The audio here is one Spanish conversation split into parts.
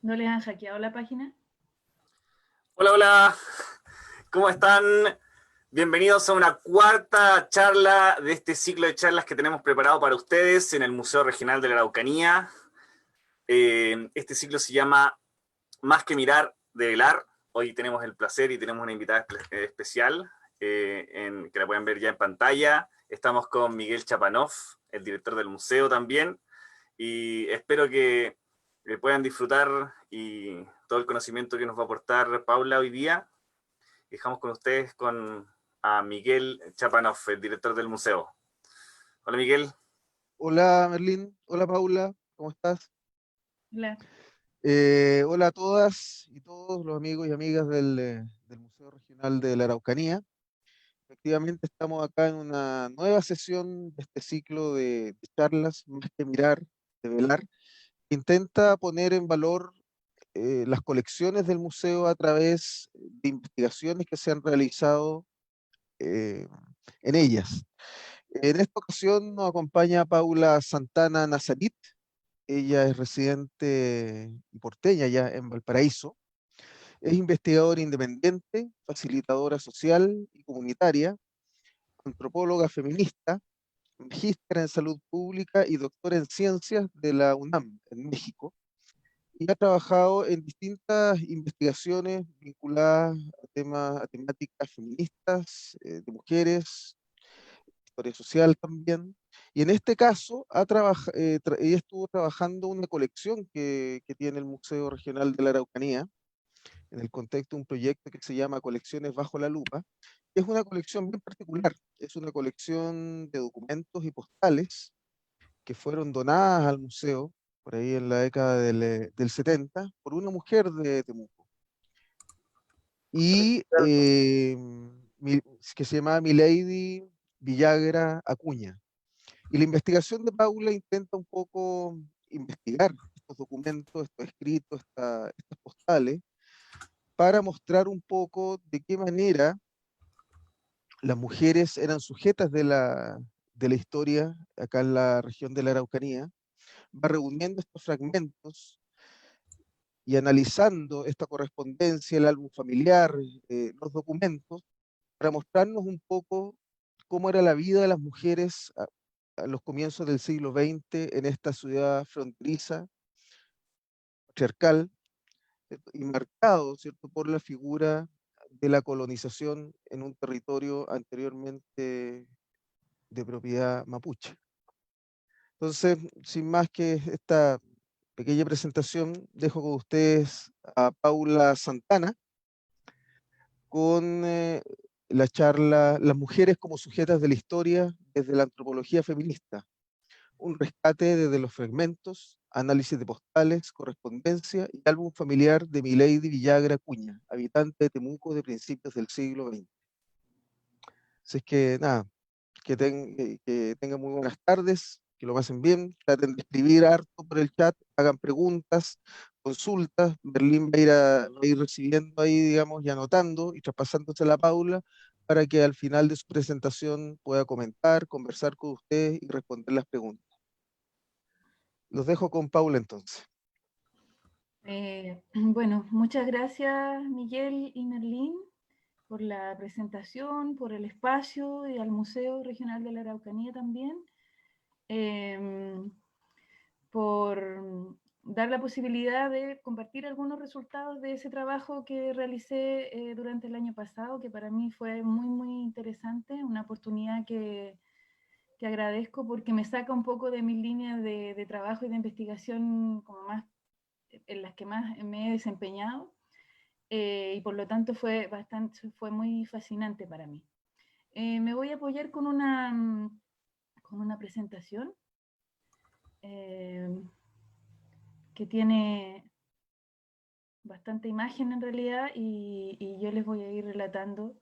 ¿No les han hackeado la página? Hola, hola, ¿cómo están? Bienvenidos a una cuarta charla de este ciclo de charlas que tenemos preparado para ustedes en el Museo Regional de la Araucanía. Este ciclo se llama Más que mirar, develar. Hoy tenemos el placer y tenemos una invitada especial que la pueden ver ya en pantalla. Estamos con Miguel Chapanov, el director del museo también, y espero que puedan disfrutar y todo el conocimiento que nos va a aportar Paula hoy día. Dejamos con ustedes a Miguel Chapanov, el director del museo. Hola Miguel. Hola Merlín, hola Paula, ¿cómo estás? Hola. Hola a todas y todos los amigos y amigas del Museo Regional de la Araucanía. Efectivamente estamos acá en una nueva sesión de este ciclo de charlas, más que mirar, de velar, que intenta poner en valor las colecciones del museo a través de investigaciones que se han realizado eh, en ellas. En esta ocasión nos acompaña Paula Santana Nazarit. Ella es residente y porteña ya en Valparaíso. Es investigadora independiente, facilitadora social y comunitaria, antropóloga feminista, magíster en salud pública y doctora en ciencias de la UNAM en México. Y ha trabajado en distintas investigaciones vinculadas a temáticas feministas, de mujeres, historia social también. Y en este caso, ella estuvo trabajando una colección que tiene el Museo Regional de la Araucanía, en el contexto de un proyecto que se llama Colecciones Bajo la Lupa. Es una colección bien particular, es una colección de documentos y postales que fueron donadas al museo por ahí en la década del 70 por una mujer de Temuco. Y que se llamaba Milady Villagra Acuña. Y la investigación de Paula intenta un poco investigar estos documentos, estos escritos, estas postales, para mostrar un poco de qué manera las mujeres eran sujetas de la historia acá en la región de la Araucanía. Va reuniendo estos fragmentos y analizando esta correspondencia, el álbum familiar, los documentos, para mostrarnos un poco cómo era la vida de las mujeres a los comienzos del siglo XX en esta ciudad fronteriza, patriarcal, ¿cierto? Y marcado, ¿cierto?, por la figura de la colonización en un territorio anteriormente de propiedad mapuche. Entonces, sin más que esta pequeña presentación, dejo con ustedes a Paula Santana con la charla Las mujeres como sujetas de la historia desde la antropología feminista. Un rescate desde los fragmentos, análisis de postales, correspondencia y álbum familiar de Milady Villagra Acuña, habitante de Temuco de principios del siglo XX. Así es que nada, que tengan muy buenas tardes, que lo pasen bien, traten de escribir harto por el chat, hagan preguntas, consultas. Berlín va a ir recibiendo ahí, digamos, y anotando y traspasándose a la Paula para que al final de su presentación pueda comentar, conversar con ustedes y responder las preguntas. Los dejo con Paula entonces. Bueno, muchas gracias Miguel y Merlín por la presentación, por el espacio y al Museo Regional de la Araucanía también, por dar la posibilidad de compartir algunos resultados de ese trabajo que realicé durante el año pasado, que para mí fue muy, muy interesante, una oportunidad que agradezco porque me saca un poco de mis líneas de trabajo y de investigación como más en las que más me he desempeñado, y por lo tanto fue muy fascinante para mí. Me voy a apoyar con una presentación que tiene bastante imagen en realidad, y yo les voy a ir relatando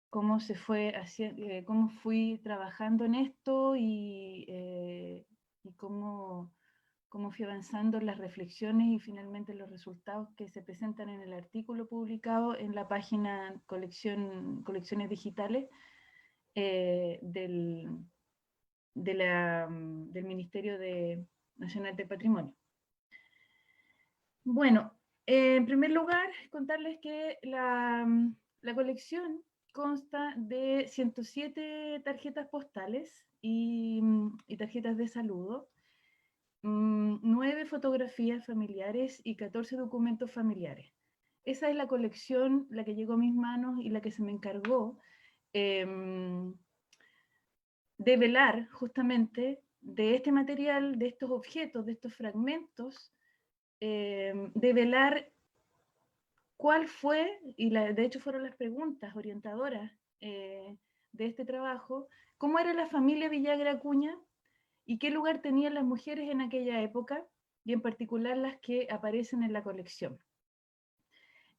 cómo cómo fui trabajando en esto y cómo fui avanzando en las reflexiones y finalmente los resultados que se presentan en el artículo publicado en la página Colecciones Digitales del Ministerio Nacional de Patrimonio. Bueno, en primer lugar, contarles que la colección consta de 107 tarjetas postales y tarjetas de saludo, 9 fotografías familiares y 14 documentos familiares. Esa es la colección, la que llegó a mis manos y la que se me encargó de velar justamente de este material, de estos objetos, de estos fragmentos, de velar cuál fue, y de hecho fueron las preguntas orientadoras de este trabajo, cómo era la familia Villagra Acuña y qué lugar tenían las mujeres en aquella época, y en particular las que aparecen en la colección.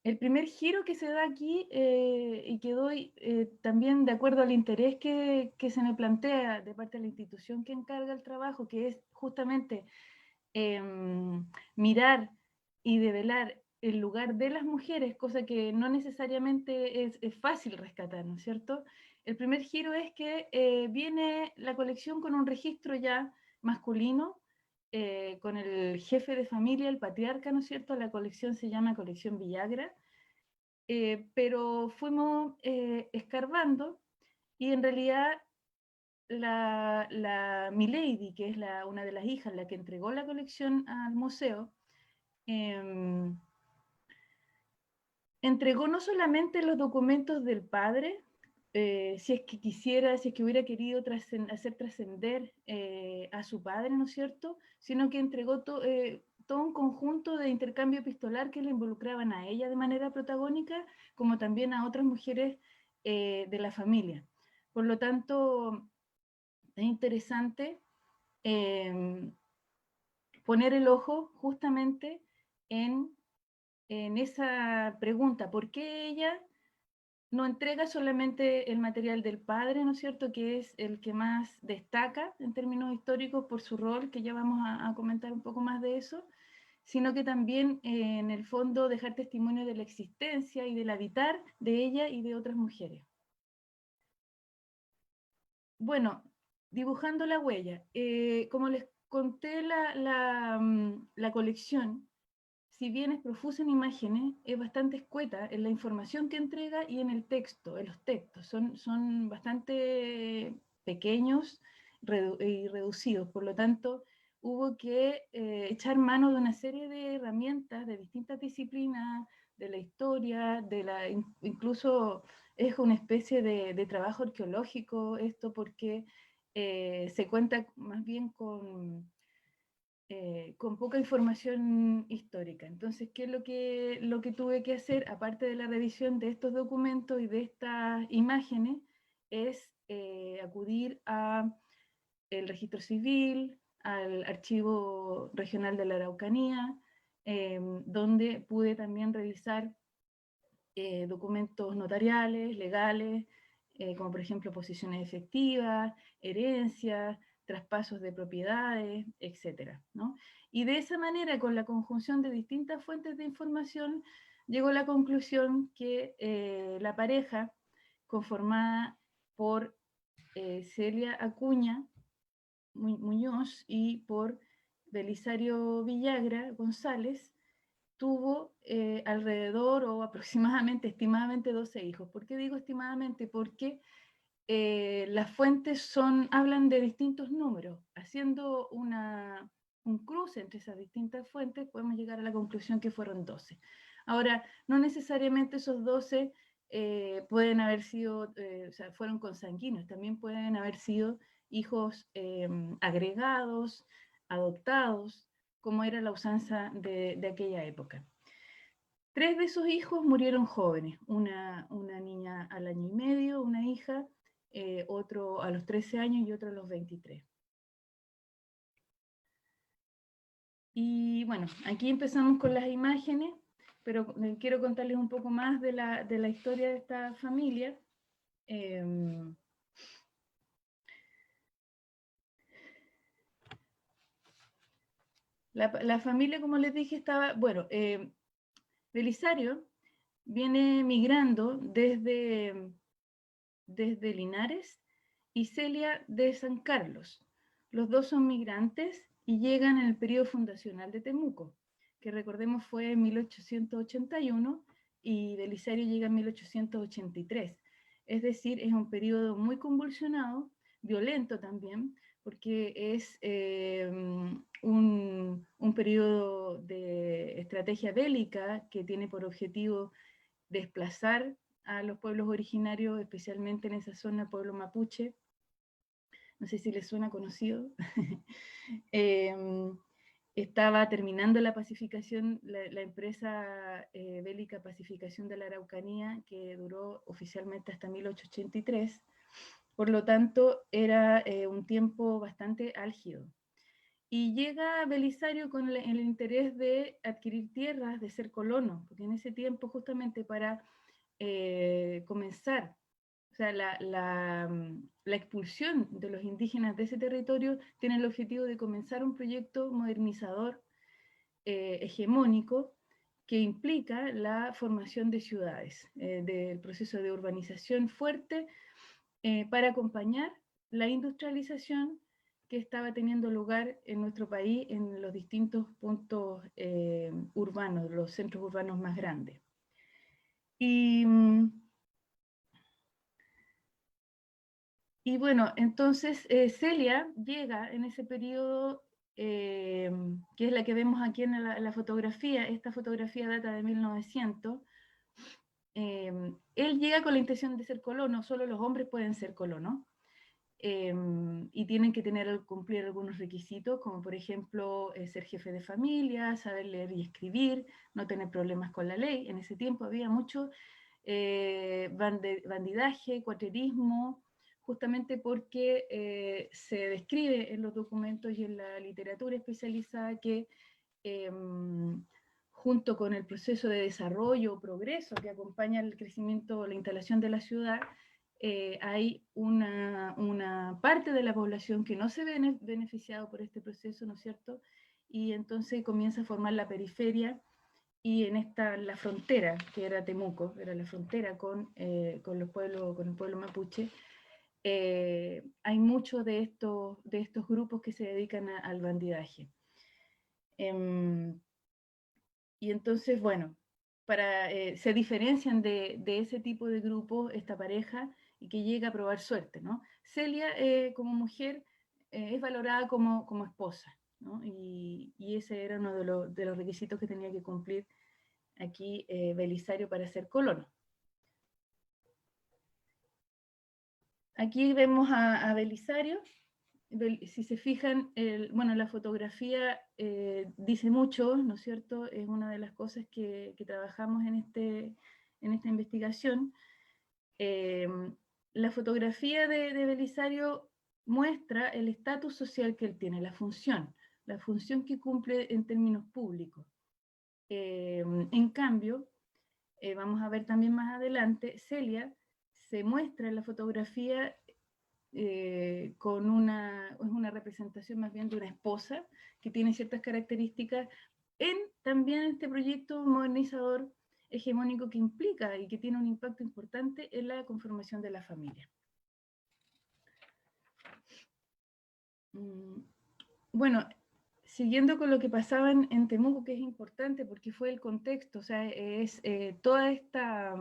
El primer giro que se da aquí y que doy también de acuerdo al interés que se me plantea de parte de la institución que encarga el trabajo, que es justamente mirar y develar el lugar de las mujeres, cosa que no necesariamente es fácil rescatar, ¿no es cierto? El primer giro es que viene la colección con un registro ya masculino, con el jefe de familia, el patriarca, ¿no es cierto? La colección se llama Colección Villagra, pero fuimos escarbando y en realidad la Milady, que es una de las hijas, la que entregó la colección al museo, entregó no solamente los documentos del padre, si es que quisiera, si es que hubiera querido hacer trascender a su padre, ¿no es cierto?, sino que entregó todo un conjunto de intercambio epistolar que le involucraban a ella de manera protagónica, como también a otras mujeres de la familia. Por lo tanto, es interesante poner el ojo justamente en esa pregunta, ¿por qué ella no entrega solamente el material del padre, ¿no es cierto?, que es el que más destaca en términos históricos por su rol, que ya vamos a comentar un poco más de eso, sino que también en el fondo dejar testimonio de la existencia y del habitar de ella y de otras mujeres. Bueno, dibujando la huella. Como les conté, la colección, si bien es profusa en imágenes, es bastante escueta en la información que entrega y en el texto, en los textos. Son bastante pequeños y reducidos, por lo tanto, hubo que echar mano de una serie de herramientas de distintas disciplinas, de la historia, incluso es una especie de trabajo arqueológico esto, porque se cuenta más bien con poca información histórica. Entonces, ¿qué es lo que tuve que hacer, aparte de la revisión de estos documentos y de estas imágenes? Es acudir al registro civil, al archivo regional de la Araucanía, donde pude también revisar documentos notariales, legales, como por ejemplo posiciones efectivas, herencias, traspasos de propiedades, etc., ¿no? Y de esa manera, con la conjunción de distintas fuentes de información, llegó a la conclusión que la pareja, conformada por Celia Acuña Muñoz y por Belisario Villagra González, tuvo alrededor o aproximadamente, estimadamente 12 hijos. ¿Por qué digo estimadamente? Porque las fuentes hablan de distintos números. Haciendo un cruce entre esas distintas fuentes, podemos llegar a la conclusión que fueron 12. Ahora, no necesariamente esos 12 pueden haber sido, o sea, fueron consanguíneos, también pueden haber sido hijos agregados, adoptados, como era la usanza de aquella época. 3 de esos hijos murieron jóvenes, una niña al año y medio, una hija, otro a los 13 años y otro a los 23. Y bueno, aquí empezamos con las imágenes, pero quiero contarles un poco más de la historia de esta familia. La familia, como les dije, estaba, bueno, Belisario viene migrando desde Linares y Celia de San Carlos. Los dos son migrantes y llegan en el periodo fundacional de Temuco. que recordemos fue en 1881 y Belisario llega en 1883. Es decir, es un periodo muy convulsionado, violento también, porque es un periodo de estrategia bélica que tiene por objetivo desplazar a los pueblos originarios, especialmente en esa zona, pueblo mapuche. No sé si les suena conocido. Estaba terminando la pacificación, la empresa bélica Pacificación de la Araucanía, que duró oficialmente hasta 1883. Por lo tanto, era un tiempo bastante álgido. Y llega Belisario con el interés de adquirir tierras, de ser colono, porque en ese tiempo justamente para comenzar, o sea, la expulsión de los indígenas de ese territorio tiene el objetivo de comenzar un proyecto modernizador hegemónico que implica la formación de ciudades, del proceso de urbanización fuerte para acompañar la industrialización que estaba teniendo lugar en nuestro país en los distintos puntos urbanos, los centros urbanos más grandes. Y bueno, entonces Celia llega en ese periodo, que es la que vemos aquí en la fotografía. Esta fotografía data de 1900. Él llega con la intención de ser colono, solo los hombres pueden ser colonos. Y tienen que cumplir algunos requisitos, como por ejemplo ser jefe de familia, saber leer y escribir, no tener problemas con la ley. En ese tiempo había mucho bandidaje, cuaterismo, justamente porque se describe en los documentos y en la literatura especializada que junto con el proceso de desarrollo o progreso que acompaña el crecimiento o la instalación de la ciudad, hay una parte de la población que no se ve beneficiado por este proceso, ¿no es cierto? Y entonces comienza a formar la periferia y en la frontera, que era Temuco, era la frontera con el pueblo mapuche, hay muchos de estos grupos que se dedican al bandidaje. Y entonces, bueno, se diferencian de ese tipo de grupos, esta pareja, y que llega a probar suerte, ¿no? Celia, como mujer, es valorada como esposa, ¿no? Y ese era uno de los requisitos que tenía que cumplir aquí Belisario para ser colono. Aquí vemos a Belisario. Si se fijan, bueno, la fotografía dice mucho, ¿no es cierto? Es una de las cosas que trabajamos en esta investigación. La fotografía de Belisario muestra el estatus social que él tiene, la función que cumple en términos públicos. En cambio, vamos a ver también más adelante, Celia se muestra en la fotografía con una representación más bien de una esposa que tiene ciertas características también este proyecto modernizador hegemónico que implica y que tiene un impacto importante en la conformación de la familia. Bueno, siguiendo con lo que pasaba en Temuco, que es importante porque fue el contexto, o sea, es toda esta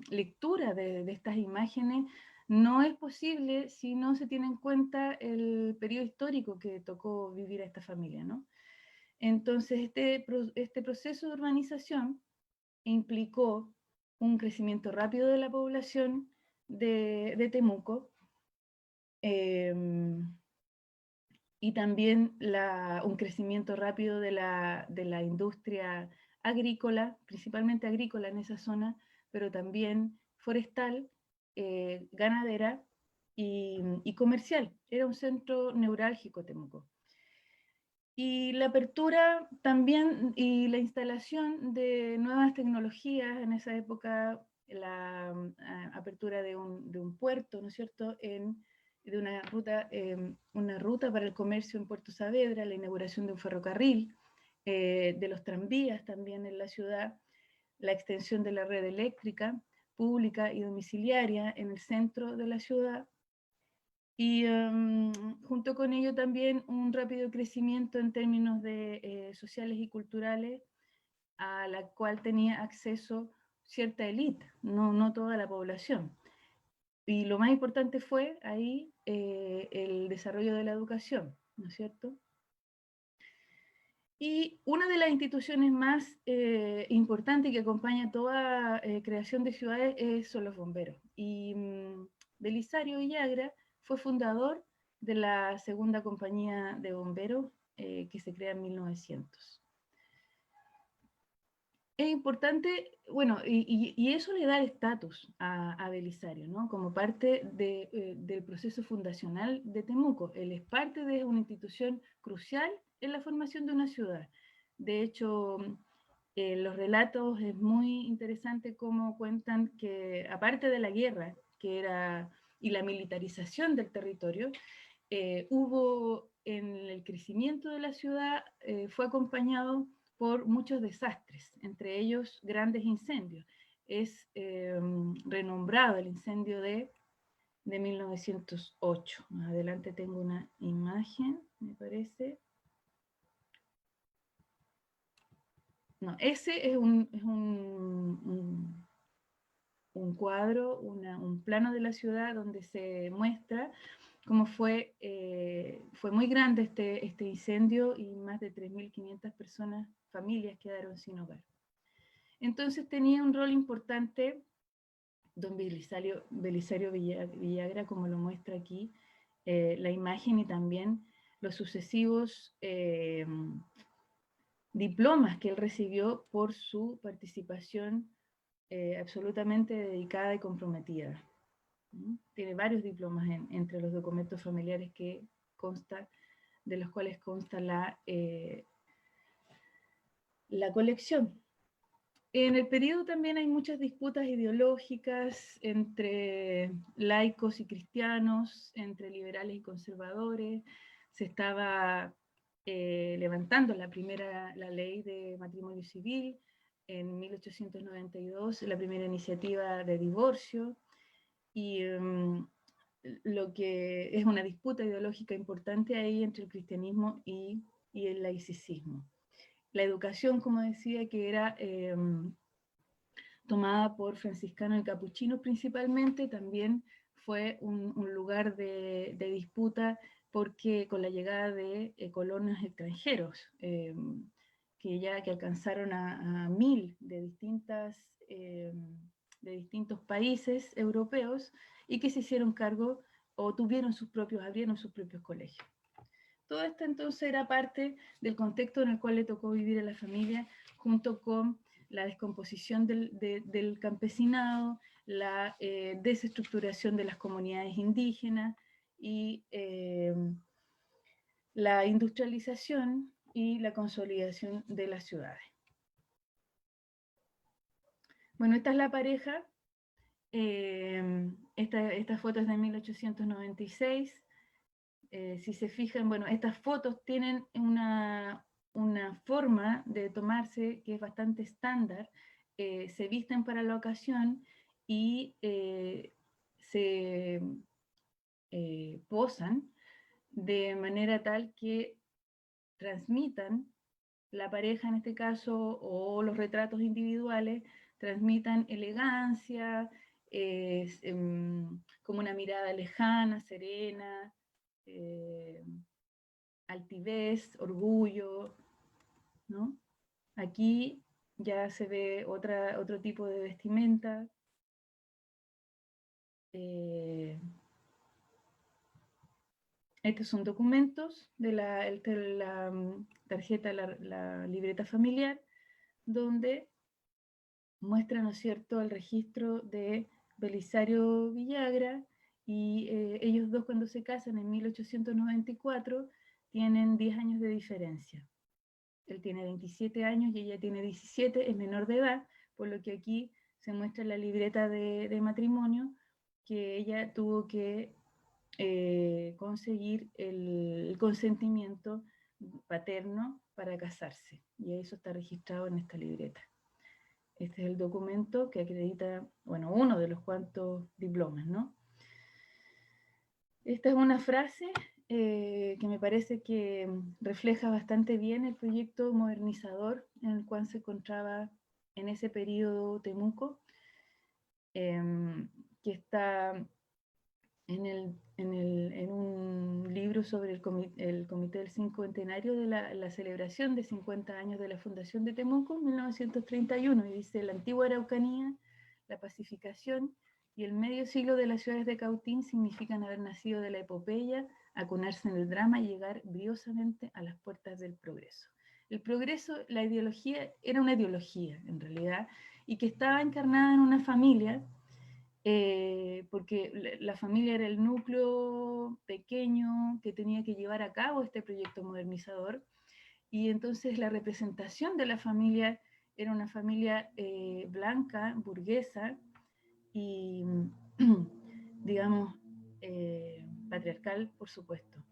lectura de estas imágenes no es posible si no se tiene en cuenta el periodo histórico que tocó vivir a esta familia, ¿no? Entonces, este proceso de urbanización implicó un crecimiento rápido de la población de Temuco, y también un crecimiento rápido de la industria agrícola, principalmente agrícola en esa zona, pero también forestal, ganadera y comercial. Era un centro neurálgico Temuco. Y la apertura también y la instalación de nuevas tecnologías en esa época, la apertura de un puerto, ¿no es cierto?, de una ruta para el comercio en Puerto Saavedra, la inauguración de un ferrocarril, de los tranvías también en la ciudad, la extensión de la red eléctrica pública y domiciliaria en el centro de la ciudad, y junto con ello también un rápido crecimiento en términos sociales y culturales a la cual tenía acceso cierta élite, no toda la población. Y lo más importante fue ahí el desarrollo de la educación, ¿no es cierto? Y una de las instituciones más importantes que acompaña toda creación de ciudades son los bomberos. Y Belisario Villagra fue fundador de la segunda compañía de bomberos que se crea en 1900. Es importante, bueno, y eso le da el estatus a Belisario, ¿no? Como parte del proceso fundacional de Temuco. Él es parte de una institución crucial en la formación de una ciudad. De hecho, los relatos es muy interesante cómo cuentan que, aparte de la guerra, y la militarización del territorio, hubo en el crecimiento de la ciudad, fue acompañado por muchos desastres, entre ellos grandes incendios. Es renombrado el incendio de 1908. Más adelante tengo una imagen, me parece. No, ese es un cuadro, un plano de la ciudad donde se muestra cómo fue muy grande este incendio y más de 3.500 personas, familias quedaron sin hogar. Entonces tenía un rol importante don Belisario Villagra, como lo muestra aquí la imagen, y también los sucesivos diplomas que él recibió por su participación absolutamente dedicada y comprometida. Tiene varios diplomas entre los documentos familiares de los cuales consta la colección. En el periodo también hay muchas disputas ideológicas entre laicos y cristianos, entre liberales y conservadores. Se estaba levantando la ley de matrimonio civil en 1892, la primera iniciativa de divorcio, y lo que es una disputa ideológica importante ahí entre el cristianismo y el laicismo. La educación, como decía, que era tomada por franciscanos y capuchinos principalmente, también fue un lugar de disputa, porque con la llegada de colonos extranjeros, que alcanzaron a 1000 de distintos países europeos, y que se hicieron cargo o abrieron sus propios colegios. Todo esto entonces era parte del contexto en el cual le tocó vivir a la familia, junto con la descomposición del campesinado, la desestructuración de las comunidades indígenas y la industrialización y la consolidación de las ciudades. Bueno, esta es la pareja. Esta foto es de 1896. Si se fijan, bueno, estas fotos tienen una forma de tomarse que es bastante estándar. Se visten para la ocasión y se posan de manera tal que transmitan, la pareja en este caso, o los retratos individuales, transmitan elegancia, como una mirada lejana, serena, altivez, orgullo, ¿no? Aquí ya se ve otro tipo de vestimenta. Estos son documentos de la tarjeta, la libreta familiar, donde muestra, ¿no es cierto?, el registro de Belisario Villagra, y ellos dos, cuando se casan en 1894, tienen 10 años de diferencia. Él tiene 27 años y ella tiene 17, es menor de edad, por lo que aquí se muestra la libreta de matrimonio, que ella tuvo que conseguir el consentimiento paterno para casarse, y eso está registrado en esta libreta. Este es el documento que acredita, bueno, uno de los cuantos diplomas, ¿no? Esta es una frase que me parece que refleja bastante bien el proyecto modernizador en el cual se encontraba en ese periodo Temuco, que está en un libro sobre el Comité del Cincuentenario de la celebración de 50 años de la fundación de Temuco en 1931, y dice: la antigua Araucanía, la pacificación y el medio siglo de las ciudades de Cautín significan haber nacido de la epopeya, acunarse en el drama y llegar briosamente a las puertas del progreso. El progreso, la ideología, era una ideología en realidad, y que estaba encarnada en una familia, porque la familia era el núcleo pequeño que tenía que llevar a cabo este proyecto modernizador, y entonces la representación de la familia era una familia blanca, burguesa y, digamos, patriarcal, por supuesto.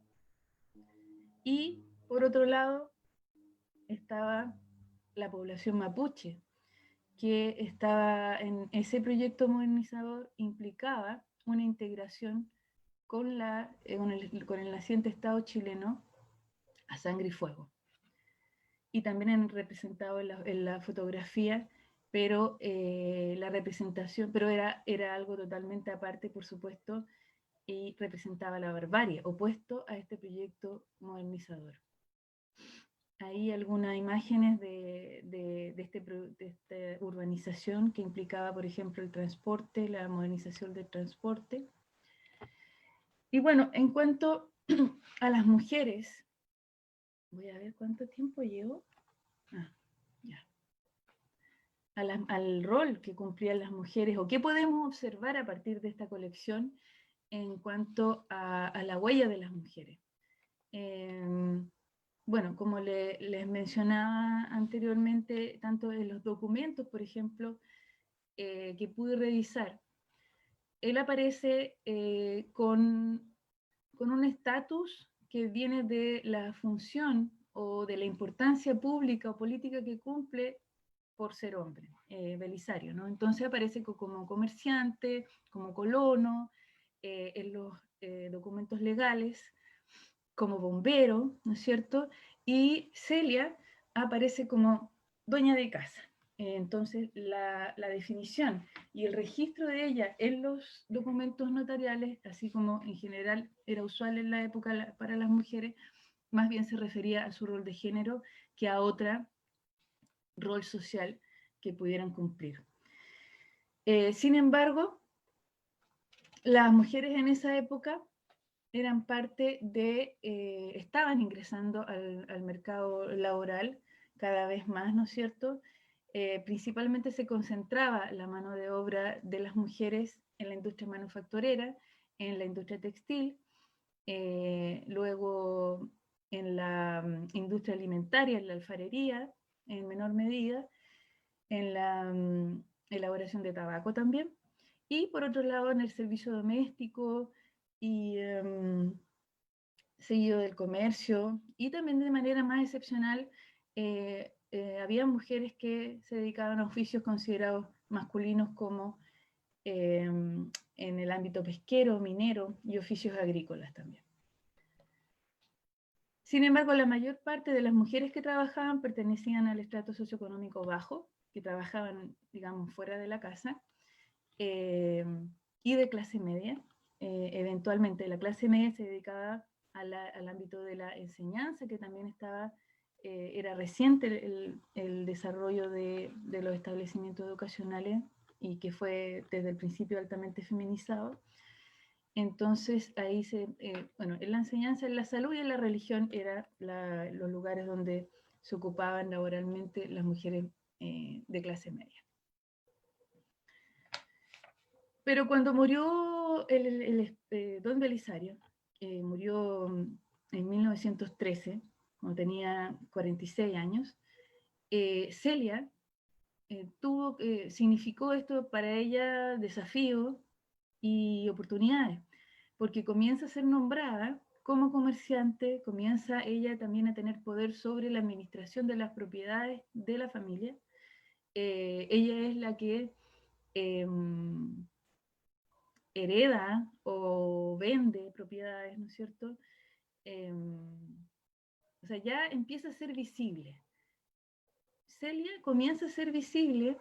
Y por otro lado estaba la población mapuche, que estaba en ese proyecto modernizador, implicaba una integración con el naciente Estado chileno a sangre y fuego. Y también representado en la fotografía, pero la representación, pero era algo totalmente aparte, por supuesto, y representaba la barbarie, opuesto a este proyecto modernizador. Ahí algunas imágenes de esta urbanización que implicaba, por ejemplo, el transporte, la modernización del transporte. Y bueno, en cuanto a las mujeres, voy a ver cuánto tiempo llevo. Ya. Al rol que cumplían las mujeres, o qué podemos observar a partir de esta colección en cuanto a la huella de las mujeres. Bueno, como les mencionaba anteriormente, tanto en los documentos, por ejemplo, que pude revisar, él aparece con un estatus que viene de la función o de la importancia pública o política que cumple por ser hombre, Belisario, ¿no? Entonces aparece como comerciante, como colono, en los documentos legales, como bombero, ¿no es cierto? Y Celia aparece como dueña de casa. Entonces, la definición y el registro de ella en los documentos notariales, así como en general era usual en la época para las mujeres, más bien se refería a su rol de género que a otra rol social que pudieran cumplir. Sin embargo, las mujeres en esa época eran parte estaban ingresando al mercado laboral cada vez más, ¿no es cierto? Principalmente se concentraba la mano de obra de las mujeres en la industria manufacturera, en la industria textil, luego en la industria alimentaria, en la alfarería, en menor medida, en la elaboración de tabaco también, y por otro lado en el servicio doméstico y seguido del comercio, y también de manera más excepcional había mujeres que se dedicaban a oficios considerados masculinos como en el ámbito pesquero, minero y oficios agrícolas también. Sin embargo, la mayor parte de las mujeres que trabajaban pertenecían al estrato socioeconómico bajo, que trabajaban, digamos, fuera de la casa, y de clase media. Eventualmente la clase media se dedicaba al ámbito de la enseñanza, que también era reciente el desarrollo de los establecimientos educacionales y que fue desde el principio altamente feminizado. Entonces ahí bueno, en la enseñanza, en la salud y en la religión eran los lugares donde se ocupaban laboralmente las mujeres de clase media. Pero cuando murió don Belisario, murió en 1913, cuando tenía 46 años, Celia significó esto para ella desafío y oportunidades, porque comienza a ser nombrada como comerciante, comienza ella también a tener poder sobre la administración de las propiedades de la familia. Ella es la que hereda o vende propiedades, ¿no es cierto? o sea, ya empieza a ser visible. Celia comienza a ser visible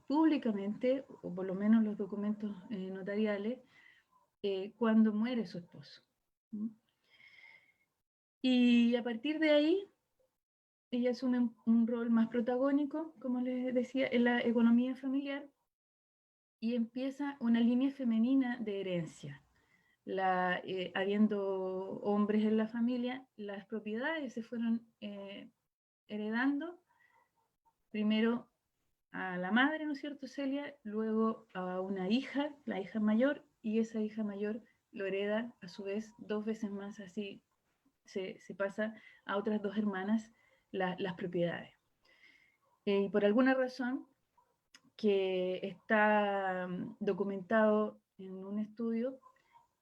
públicamente, o por lo menos los documentos notariales, cuando muere su esposo. Y a partir de ahí, ella asume un rol más protagónico, como les decía, en la economía familiar, y empieza una línea femenina de herencia. Habiendo hombres en la familia, las propiedades se fueron heredando, primero a la madre, ¿no es cierto, Celia? Luego a una hija, la hija mayor, y esa hija mayor lo hereda a su vez 2 veces más, así se pasa a otras 2 hermanas las propiedades. Y por alguna razón que está documentado en un estudio,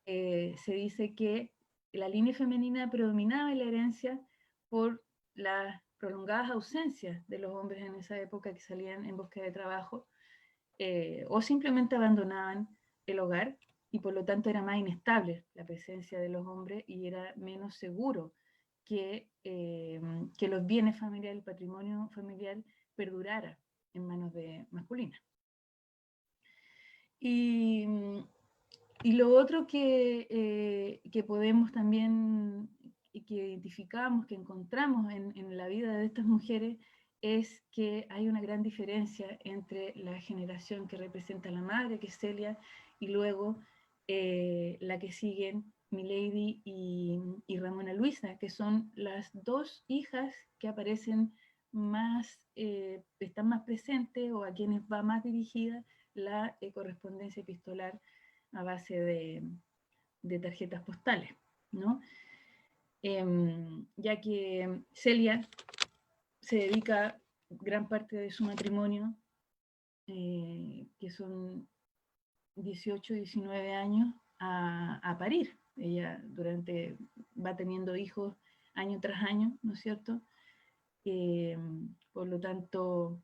se dice que la línea femenina predominaba en la herencia por las prolongadas ausencias de los hombres en esa época que salían en búsqueda de trabajo, o simplemente abandonaban el hogar, y por lo tanto era más inestable la presencia de los hombres y era menos seguro que los bienes familiares, el patrimonio familiar perdurara en manos de masculinas. Y lo otro que podemos también, que identificamos, que encontramos en la vida de estas mujeres, es que hay una gran diferencia entre la generación que representa la madre, que es Celia, y luego la que siguen Milady y Ramona Luisa, que son las 2 hijas que aparecen más, están más presentes, o a quienes va más dirigida la correspondencia epistolar a base de tarjetas postales, ¿no? Ya que Celia se dedica gran parte de su matrimonio, que son 18, 19 años, a parir. Ella va teniendo hijos año tras año, ¿no es cierto? Por lo tanto,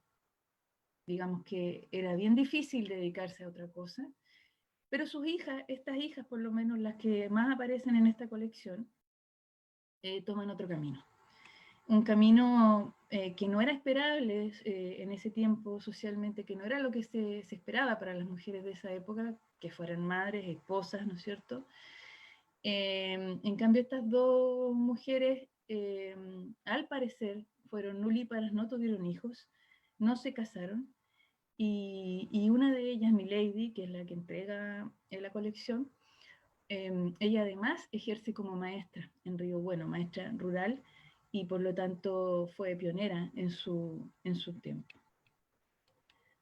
digamos que era bien difícil dedicarse a otra cosa. Pero sus hijas, estas hijas, por lo menos las que más aparecen en esta colección, toman otro camino. Un camino que no era esperable en ese tiempo socialmente, que no era lo que se esperaba para las mujeres de esa época, que fueran madres, esposas, ¿no es cierto? En cambio, estas 2 mujeres, al parecer, fueron nulíparas, no tuvieron hijos, no se casaron, y una de ellas, Milady, que es la que entrega la colección, ella además ejerce como maestra en Río Bueno, maestra rural, y por lo tanto fue pionera en su tiempo.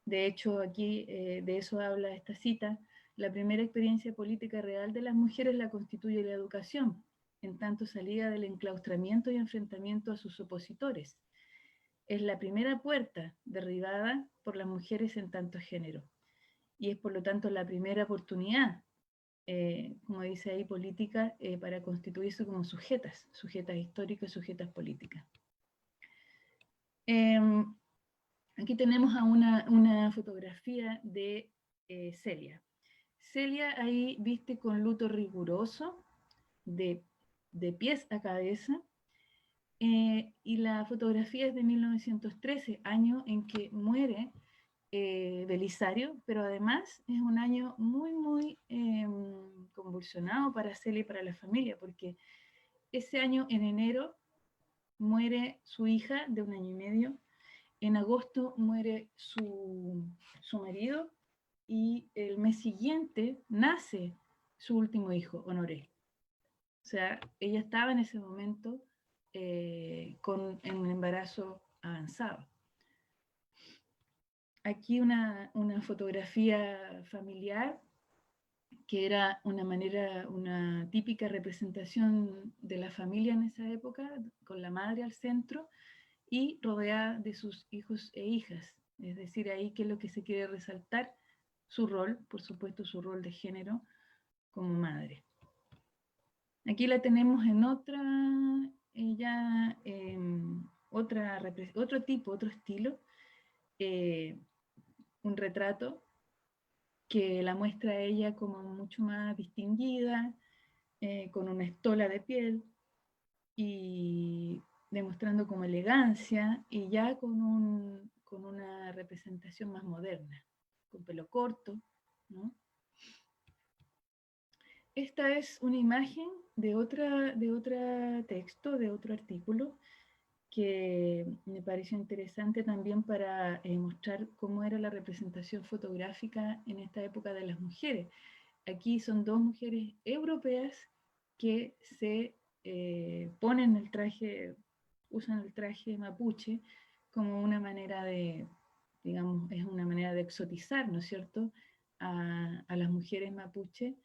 De hecho, aquí de eso habla esta cita: la primera experiencia política real de las mujeres la constituye la educación, en tanto salida del enclaustramiento y enfrentamiento a sus opositores. Es la primera puerta derribada por las mujeres en tanto género, y es por lo tanto la primera oportunidad, como dice ahí, política, para constituirse como sujetas históricas, sujetas políticas. Aquí tenemos a una fotografía de Celia. Celia ahí viste con luto riguroso, de pies a cabeza, y la fotografía es de 1913, año en que muere Belisario, pero además es un año muy, muy convulsionado para Celia y para la familia, porque ese año, en enero, muere su hija de 1 año y medio, en agosto muere su marido, y el mes siguiente nace su último hijo, Honoré. O sea, ella estaba en ese momento en un embarazo avanzado. Aquí una fotografía familiar, que era una típica representación de la familia en esa época, con la madre al centro y rodeada de sus hijos e hijas. Es decir, ahí que es lo que se quiere resaltar, su rol, por supuesto, su rol de género como madre. Aquí la tenemos en otra, otro tipo, otro estilo, un retrato que la muestra a ella como mucho más distinguida, con una estola de piel, y demostrando como elegancia y ya con una representación más moderna, con pelo corto, ¿no? Esta es una imagen de otro texto, de otro artículo, que me pareció interesante también para mostrar cómo era la representación fotográfica en esta época de las mujeres. Aquí son dos mujeres europeas que se ponen el traje, usan el traje mapuche como una manera de, digamos, es una manera de exotizar, ¿no es cierto?, a las mujeres mapuche,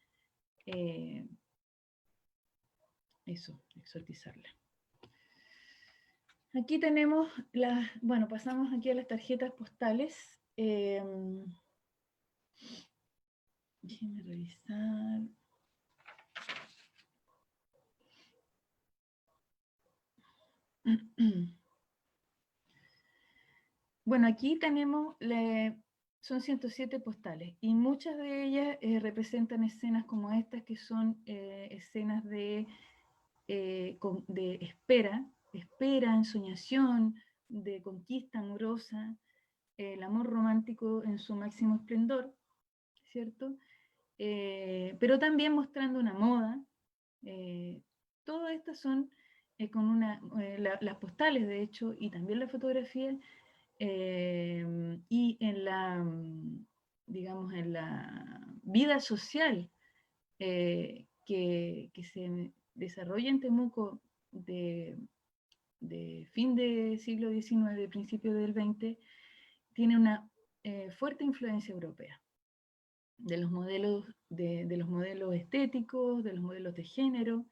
eso, exotizarla. Aquí tenemos las, bueno, pasamos aquí a las tarjetas postales. Déjenme revisar. Bueno, aquí tenemos, son 107 postales y muchas de ellas representan escenas como estas, que son escenas de espera, ensoñación, de conquista amorosa, el amor romántico en su máximo esplendor, ¿cierto? Pero también mostrando una moda. Todas estas son con las postales, de hecho, y también la fotografía, y en la, digamos, en la vida social que se desarrolla en Temuco de fin del siglo XIX, principio del XX, tiene una fuerte influencia europea, de los modelos, de los modelos estéticos, de los modelos de género,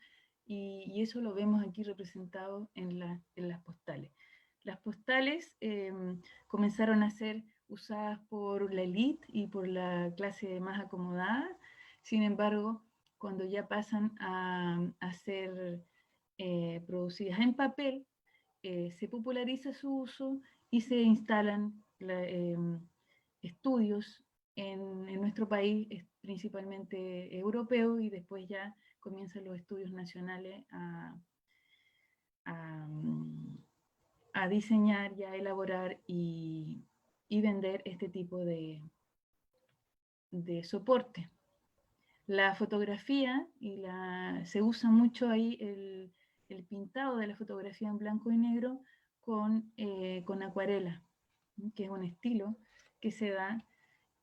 y eso lo vemos aquí representado en las postales. Las postales comenzaron a ser usadas por la élite y por la clase más acomodada. Sin embargo, cuando ya pasan a ser producidas en papel, se populariza su uso y se instalan estudios en nuestro país, principalmente europeo, y después ya comienzan los estudios nacionales a diseñar y a elaborar y vender este tipo de soporte. La fotografía, se usa mucho ahí el pintado de la fotografía en blanco y negro con acuarela, que es un estilo que se da,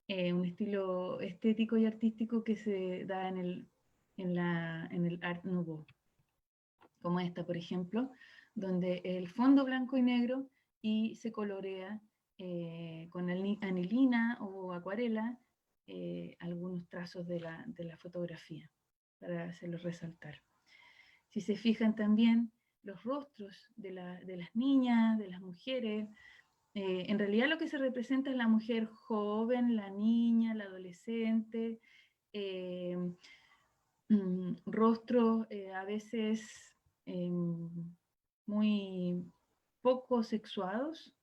un estilo estético y artístico que se da en el Art Nouveau, como esta, por ejemplo, donde el fondo blanco y negro y se colorea con anilina o acuarela algunos trazos de la fotografía para hacerlos resaltar. Si se fijan también los rostros de las niñas, de las mujeres, en realidad lo que se representa es la mujer joven, la niña, la adolescente, rostros a veces muy poco sexuados,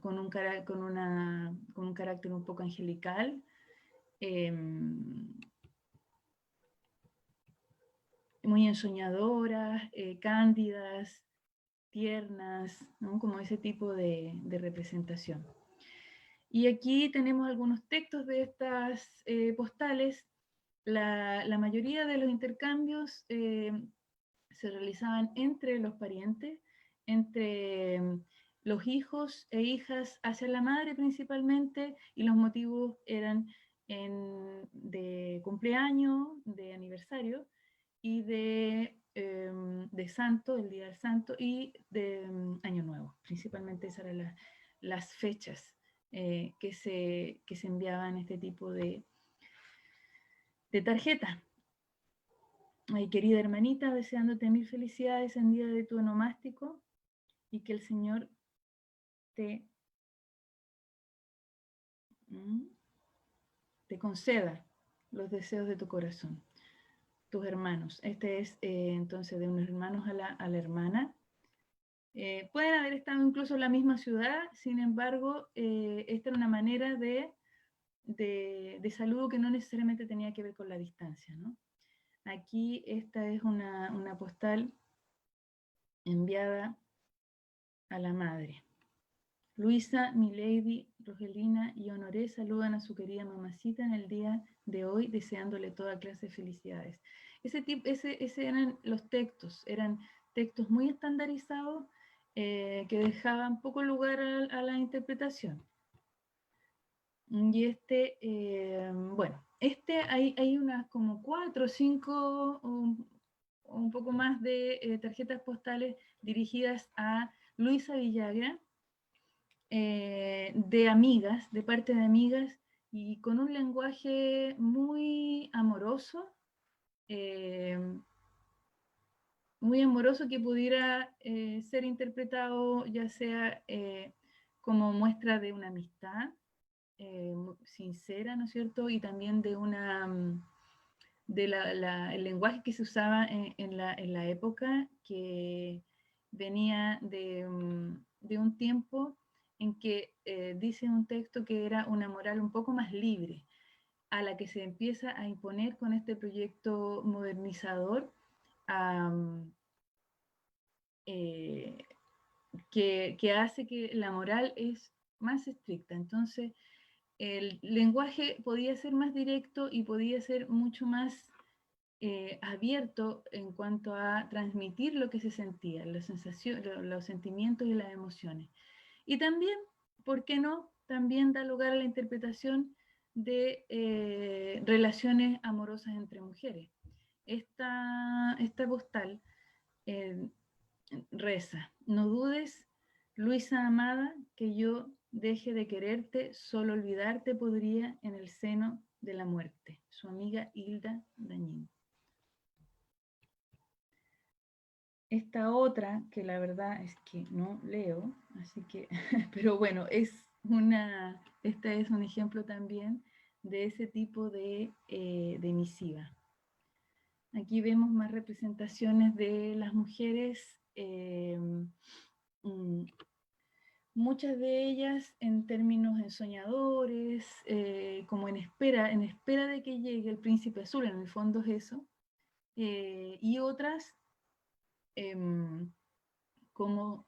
con un carácter un poco angelical, muy ensoñadoras, cándidas, tiernas, ¿no? Como ese tipo de representación. Y aquí tenemos algunos textos de estas postales. La mayoría de los intercambios se realizaban entre los parientes, entre los hijos e hijas hacia la madre principalmente, y los motivos eran de cumpleaños, de aniversario, y de santo, el día del santo, y de año nuevo. Principalmente esas eran las fechas que se enviaban este tipo de tarjeta. Ay, querida hermanita, deseándote mil felicidades en día de tu onomástico, y que el Señor te conceda los deseos de tu corazón. Tus hermanos. Este es entonces de unos hermanos a la hermana. Pueden haber estado incluso en la misma ciudad, sin embargo, esta era una manera de saludo que no necesariamente tenía que ver con la distancia, ¿no? Aquí esta es una postal enviada a la madre. Luisa, Milady, Rogelina y Honoré saludan a su querida mamacita en el día de hoy, deseándole toda clase de felicidades. Ese eran los textos, eran textos muy estandarizados que dejaban poco lugar a la interpretación. Y bueno, hay unas como 4 o 5 o un poco más de tarjetas postales dirigidas a Luisa Villagra, de amigas, de parte de amigas, y con un lenguaje muy amoroso que pudiera ser interpretado ya sea como muestra de una amistad sincera, ¿no es cierto? Y también de el lenguaje que se usaba en la época, que venía de un tiempo en que dice un texto que era una moral un poco más libre, a la que se empieza a imponer con este proyecto modernizador, eh, que hace que la moral es más estricta. Entonces, el lenguaje podía ser más directo y podía ser mucho más abierto en cuanto a transmitir lo que se sentía, los sentimientos y las emociones. Y también, ¿por qué no? También da lugar a la interpretación de relaciones amorosas entre mujeres. Esta postal eh, reza: no dudes, Luisa amada, que yo deje de quererte, solo olvidarte podría en el seno de la muerte. Su amiga Hilda Dañín. Esta otra, que la verdad es que no leo, así que, pero bueno, esta es un ejemplo también de ese tipo de misiva. Aquí vemos más representaciones de las mujeres, muchas de ellas en términos ensoñadores, como en espera de que llegue el príncipe azul, en el fondo es eso, y otras como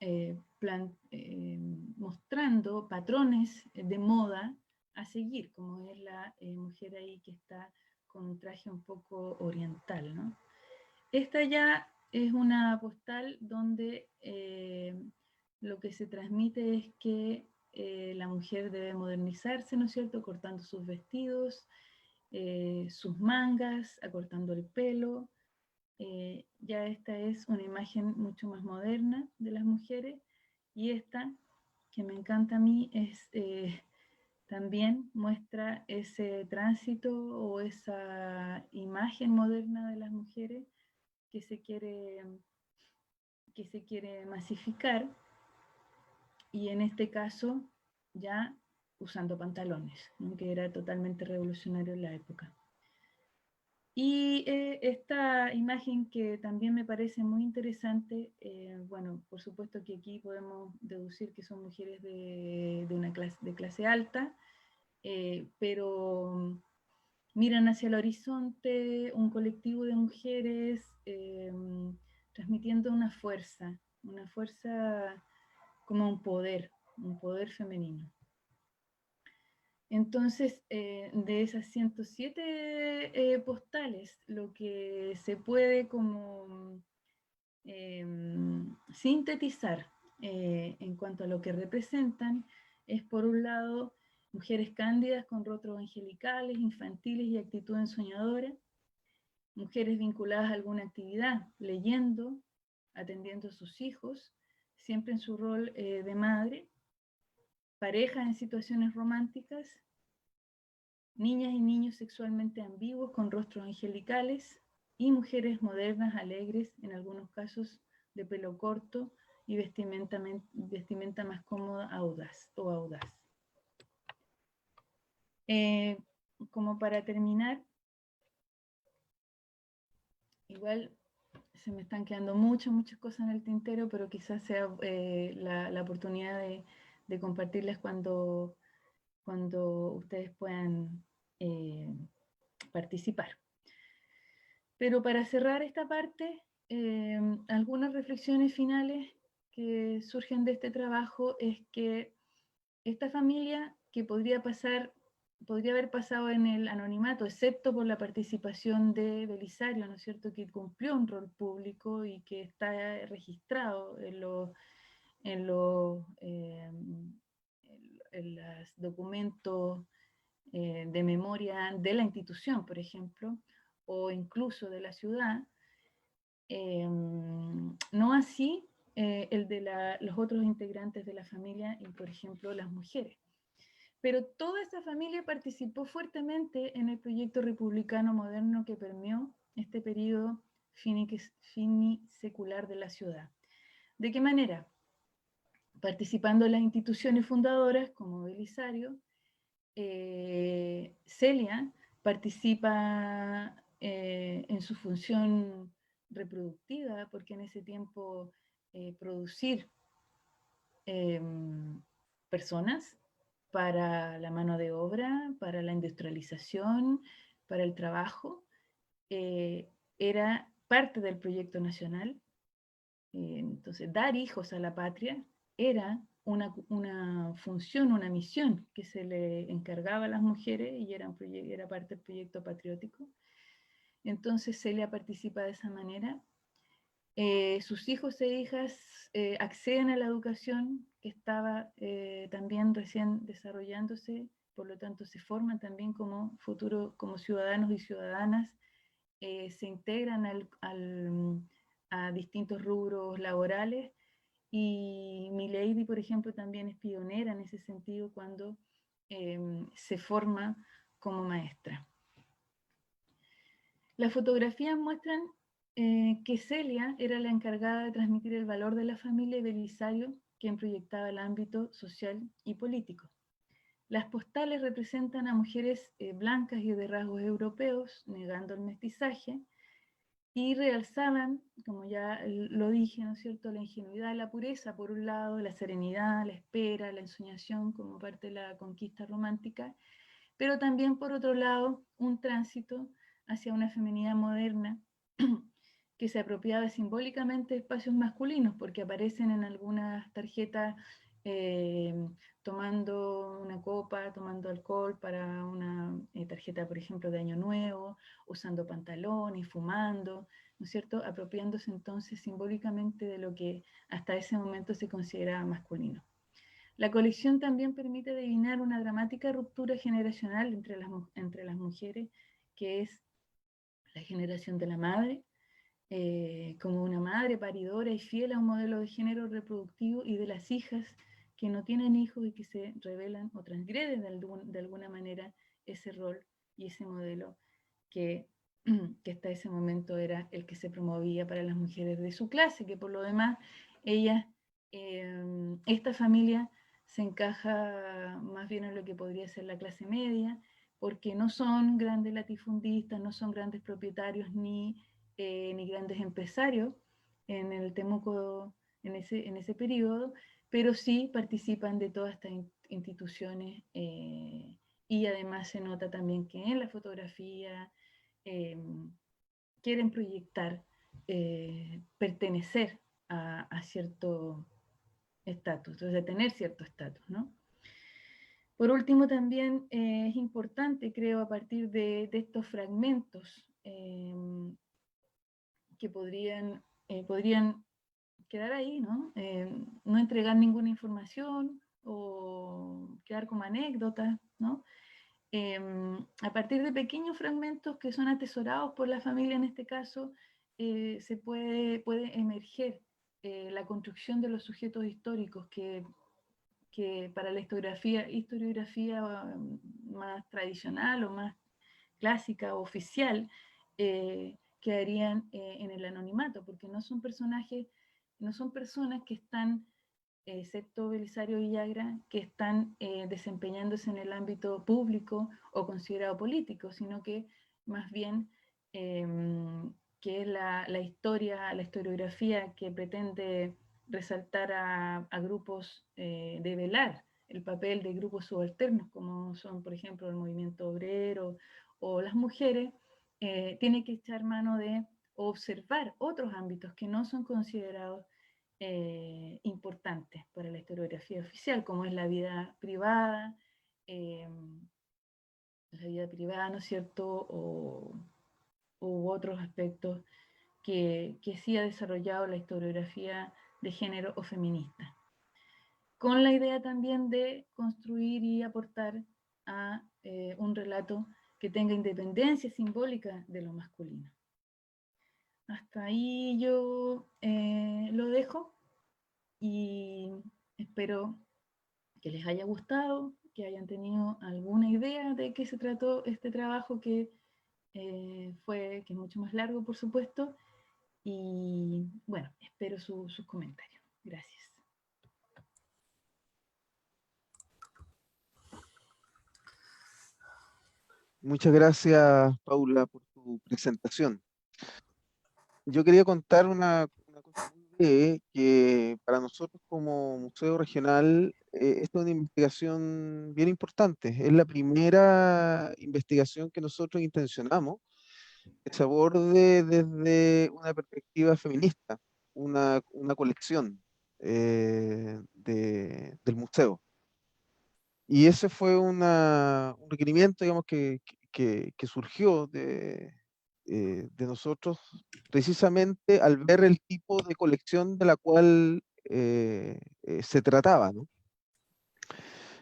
mostrando patrones de moda a seguir, como es la mujer ahí que está con un traje un poco oriental, ¿no? Esta ya es una postal donde lo que se transmite es que la mujer debe modernizarse, ¿no es cierto?, cortando sus vestidos, sus mangas, acortando el pelo. Ya esta es una imagen mucho más moderna de las mujeres, y esta, que me encanta a mí, también muestra ese tránsito o esa imagen moderna de las mujeres que se quiere masificar, y en este caso ya usando pantalones, ¿no?, que era totalmente revolucionario en la época. Y esta imagen que también me parece muy interesante, bueno, por supuesto que aquí podemos deducir que son mujeres de una clase alta, pero miran hacia el horizonte, un colectivo de mujeres transmitiendo una fuerza como un poder femenino. Entonces, de esas 107 postales, lo que se puede como sintetizar en cuanto a lo que representan es, por un lado, mujeres cándidas con rostros angelicales, infantiles y actitud ensoñadora, mujeres vinculadas a alguna actividad, leyendo, atendiendo a sus hijos, siempre en su rol de madre, parejas en situaciones románticas, niñas y niños sexualmente ambiguos con rostros angelicales, y mujeres modernas, alegres, en algunos casos de pelo corto y vestimenta más cómoda, audaz. Como para terminar, igual se me están quedando muchas cosas en el tintero, pero quizás sea la oportunidad de compartirles cuando ustedes puedan participar. Pero para cerrar esta parte, algunas reflexiones finales que surgen de este trabajo es que esta familia que podría haber pasado en el anonimato, excepto por la participación de Belisario, ¿no es cierto?, que cumplió un rol público y que está registrado en los documentos de memoria de la institución, por ejemplo, o incluso de la ciudad. No así el de los otros integrantes de la familia y, por ejemplo, las mujeres. Pero toda esa familia participó fuertemente en el proyecto republicano moderno que permeó este periodo finisecular de la ciudad. ¿De qué manera? Participando en las instituciones fundadoras, como Belisario. Celia participa en su función reproductiva, porque en ese tiempo producir personas para la mano de obra, para la industrialización, para el trabajo, era parte del proyecto nacional. Entonces, dar hijos a la patria era una función, una misión que se le encargaba a las mujeres y era parte del proyecto patriótico. Entonces, Celia participa de esa manera. Sus hijos e hijas acceden a la educación que estaba también recién desarrollándose, por lo tanto se forman también como ciudadanos y ciudadanas, se integran a distintos rubros laborales, y Milady, por ejemplo, también es pionera en ese sentido cuando se forma como maestra. Las fotografías muestran que Celia era la encargada de transmitir el valor de la familia y Belisario, quien proyectaba el ámbito social y político. Las postales representan a mujeres blancas y de rasgos europeos, negando el mestizaje, y realzaban, como ya lo dije, ¿no es cierto?, la ingenuidad, la pureza, por un lado, la serenidad, la espera, la ensoñación como parte de la conquista romántica, pero también, por otro lado, un tránsito hacia una feminidad moderna que se apropiaba simbólicamente de espacios masculinos, porque aparecen en algunas tarjetas tomando una copa, tomando alcohol para una tarjeta, por ejemplo, de Año Nuevo, usando pantalones, fumando, ¿no es cierto?, apropiándose entonces simbólicamente de lo que hasta ese momento se consideraba masculino. La colección también permite adivinar una dramática ruptura generacional entre las mujeres, que es la generación de la madre, como una madre paridora y fiel a un modelo de género reproductivo, y de las hijas que no tienen hijos y que se rebelan o transgreden de alguna manera ese rol y ese modelo que hasta ese momento era el que se promovía para las mujeres de su clase, que por lo demás ellas, esta familia se encaja más bien en lo que podría ser la clase media, porque no son grandes latifundistas, no son grandes propietarios ni grandes empresarios en el Temuco en ese periodo, pero sí participan de todas estas instituciones, y además se nota también que en la fotografía quieren proyectar pertenecer a cierto estatus, o sea, tener cierto estatus, ¿no? Por último, también es importante, creo, a partir de estos fragmentos que podrían quedar ahí, ¿no? No entregar ninguna información o quedar como anécdotas, ¿no? A partir de pequeños fragmentos que son atesorados por la familia en este caso, se puede emerger la construcción de los sujetos históricos que para la historiografía más tradicional o más clásica o oficial, quedarían en el anonimato, porque no son personas que están, excepto Belisario Villagra, que están desempeñándose en el ámbito público o considerado político, sino que más bien que es la historiografía que pretende resaltar a grupos, develar el papel de grupos subalternos, como son, por ejemplo, el movimiento obrero o las mujeres, tiene que echar mano de o observar otros ámbitos que no son considerados importantes para la historiografía oficial, como es la vida privada, ¿no es cierto? U otros aspectos que sí ha desarrollado la historiografía de género o feminista, con la idea también de construir y aportar a un relato que tenga independencia simbólica de lo masculino. Hasta ahí yo lo dejo y espero que les haya gustado, que hayan tenido alguna idea de qué se trató este trabajo que que es mucho más largo, por supuesto, y bueno, espero sus comentarios. Gracias. Muchas gracias, Paula, por tu presentación. Yo quería contar una cosa muy breve, que para nosotros como Museo Regional, esta es una investigación bien importante. Es la primera investigación que nosotros intencionamos que se aborde desde una perspectiva feminista, una colección del museo. Y ese fue un requerimiento, digamos, que surgió de nosotros precisamente al ver el tipo de colección de la cual se trataba, ¿no?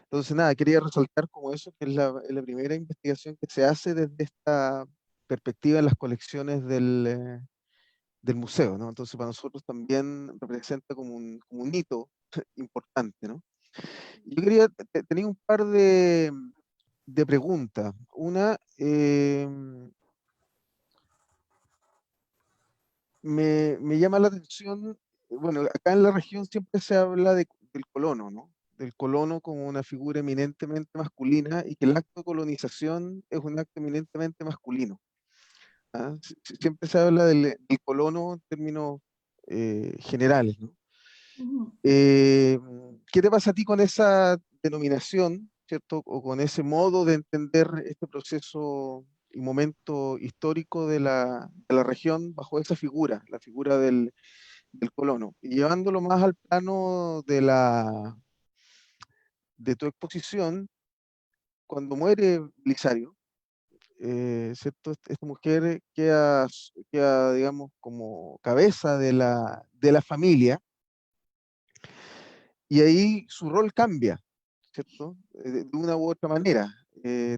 Entonces, nada, quería resaltar como eso, que es la primera investigación que se hace desde esta perspectiva en las colecciones del museo, ¿no? Entonces, para nosotros también representa como un hito importante, ¿no? Yo quería, tenía un par de preguntas. Una, me llama la atención, bueno, acá en la región siempre se habla del colono, ¿no? Del colono como una figura eminentemente masculina y que el acto de colonización es un acto eminentemente masculino. ¿Ah? Siempre se habla del colono en términos generales, ¿no? Uh-huh. Eh, ¿Qué te pasa a ti con esa denominación, ¿cierto? O con ese modo de entender este proceso y momento histórico de la región bajo esa figura, la figura del colono? Y llevándolo más al plano de tu exposición, cuando muere Belisario, ¿cierto? Esta mujer queda, digamos, como cabeza de la familia, y ahí su rol cambia, ¿cierto? De una u otra manera.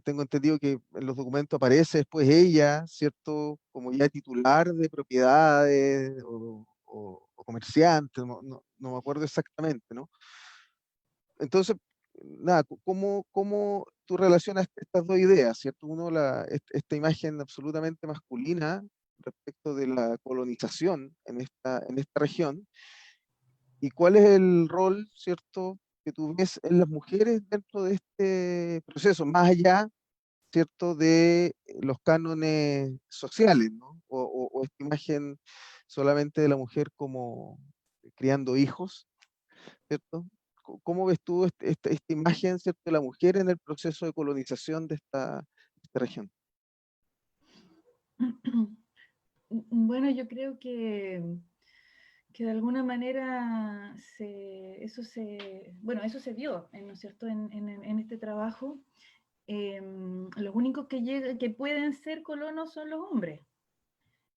Tengo entendido que en los documentos aparece después ella, ¿cierto? Como ya titular de propiedades o comerciante, no me acuerdo exactamente, ¿no? Entonces, nada, ¿cómo tú relacionas estas dos ideas, ¿cierto? Uno, esta imagen absolutamente masculina respecto de la colonización en esta región, y cuál es el rol, ¿cierto?, que tú ves en las mujeres dentro de este proceso, más allá, ¿cierto?, de los cánones sociales, ¿no? O esta imagen solamente de la mujer como criando hijos, ¿cierto? ¿Cómo ves tú esta imagen, ¿cierto?, de la mujer en el proceso de colonización de esta región? Bueno, yo creo que de alguna manera bueno, eso se vio, ¿no es cierto?, en este trabajo. Los únicos que pueden ser colonos son los hombres.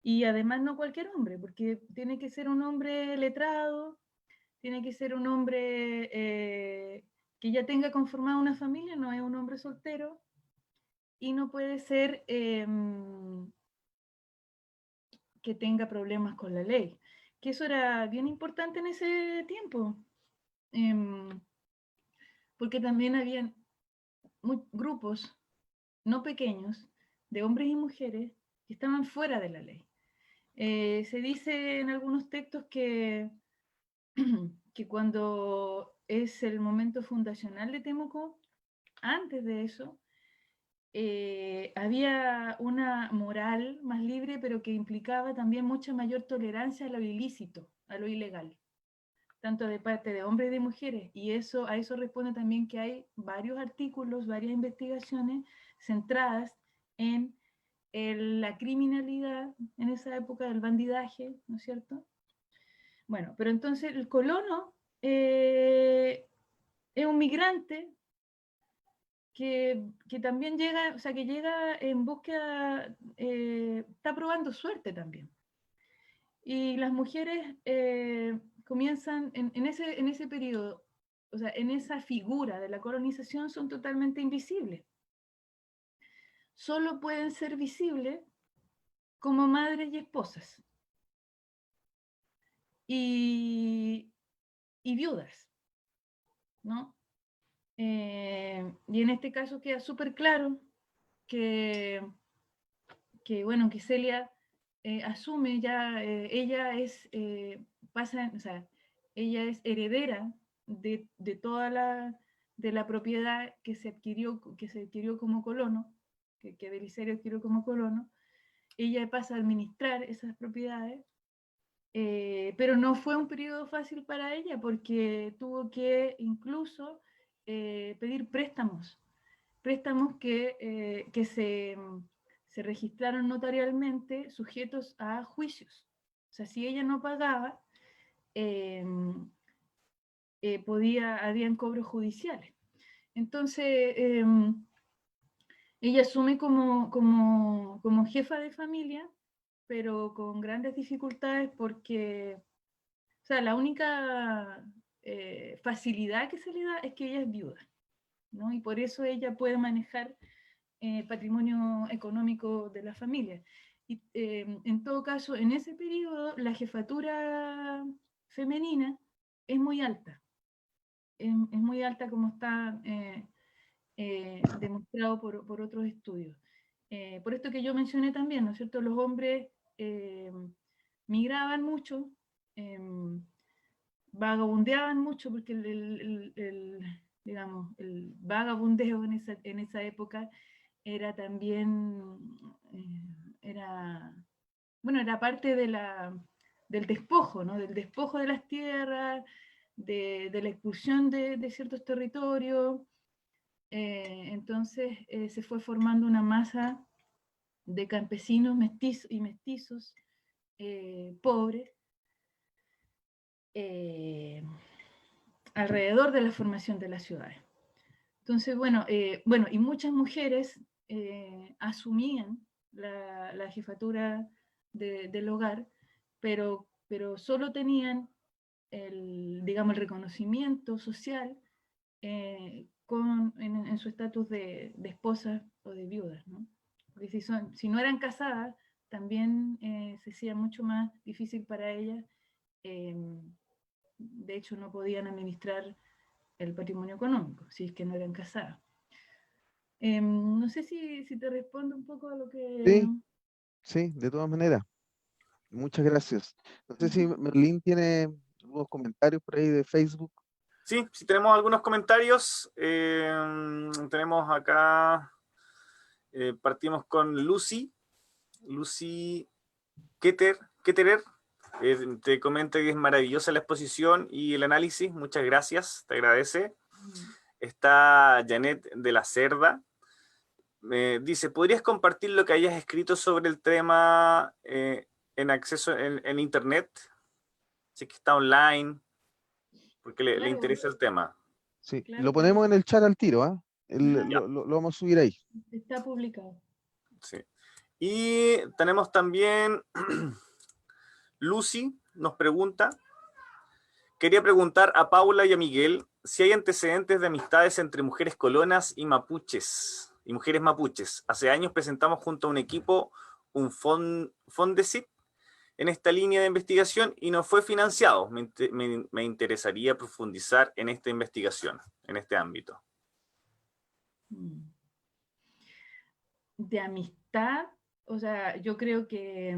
Y además no cualquier hombre, porque tiene que ser un hombre letrado, tiene que ser un hombre que ya tenga conformada una familia, no es un hombre soltero, y no puede ser que tenga problemas con la ley. Que eso era bien importante en ese tiempo, porque también habían grupos no pequeños de hombres y mujeres que estaban fuera de la ley. Se dice en algunos textos que cuando es el momento fundacional de Temuco, antes de eso, había una moral más libre, pero que implicaba también mucha mayor tolerancia a lo ilícito, a lo ilegal, tanto de parte de hombres y de mujeres. Y a eso responde también que hay varios artículos, varias investigaciones centradas en la criminalidad en esa época, el bandidaje, ¿no es cierto? Bueno, pero entonces el colono es un migrante que también llega, o sea, que llega en búsqueda, está probando suerte también. Y las mujeres comienzan en ese periodo, o sea, en esa figura de la colonización son totalmente invisibles. Solo pueden ser visibles como madres y esposas. Y viudas, ¿no? Y en este caso queda súper claro que, bueno, que Celia asume ya, ella es, o sea, ella es heredera de toda de la propiedad que se adquirió como colono, que Belisario adquirió como colono. Ella pasa a administrar esas propiedades, pero no fue un periodo fácil para ella porque tuvo que incluso pedir préstamos que se registraron notarialmente sujetos a juicios. O sea, si ella no pagaba, eh, habían cobros judiciales. Entonces, ella asume como jefa de familia, pero con grandes dificultades porque, o sea, la única facilidad que se le da es que ella es viuda, ¿no? Y por eso ella puede manejar patrimonio económico de la familia. Y en todo caso, en ese periodo, la jefatura femenina es muy alta. Es muy alta como está demostrado por otros estudios. Por esto que yo mencioné también, ¿no es cierto? Los hombres migraban mucho, vagabundeaban mucho, porque digamos, el vagabundeo en esa época era también, era, bueno, era parte del despojo, ¿no? Del despojo de las tierras, de la expulsión de ciertos territorios. Entonces se fue formando una masa de campesinos y mestizos pobres alrededor de la formación de las ciudades. Entonces, bueno, y muchas mujeres asumían la jefatura del hogar, pero solo tenían digamos, el reconocimiento social en su estatus de esposas o de viudas, ¿no? Porque si no eran casadas, también se hacía mucho más difícil para ellas. eh, de hecho, no podían administrar el patrimonio económico, si es que no eran casadas. No sé si te respondo un poco a lo que... Sí, sí, de todas maneras. Muchas gracias. No sé si Ujú. Merlín tiene algunos comentarios por ahí de Facebook. Sí, sí tenemos algunos comentarios. Tenemos acá, partimos con Lucy Ketterer. Te comenta que es maravillosa la exposición y el análisis. Muchas gracias, te agradece. Está Janet de la Cerda. Dice, ¿podrías compartir lo que hayas escrito sobre el tema en acceso en internet? Si es que está online, porque le Claro, interesa el tema. Sí, lo claro, ponemos claro. en el chat al tiro, ¿ah? Ajá, Ya, Lo vamos a subir ahí. está publicado. sí. Y tenemos también Lucy nos pregunta, quería preguntar a Paula y a Miguel si hay antecedentes de amistades entre mujeres colonas y mapuches, y mujeres mapuches. Hace años presentamos junto a un equipo un Fondesit en esta línea de investigación y no fue financiado. Me interesaría profundizar en esta investigación, en este ámbito. Mm. De amistad, o sea, yo creo que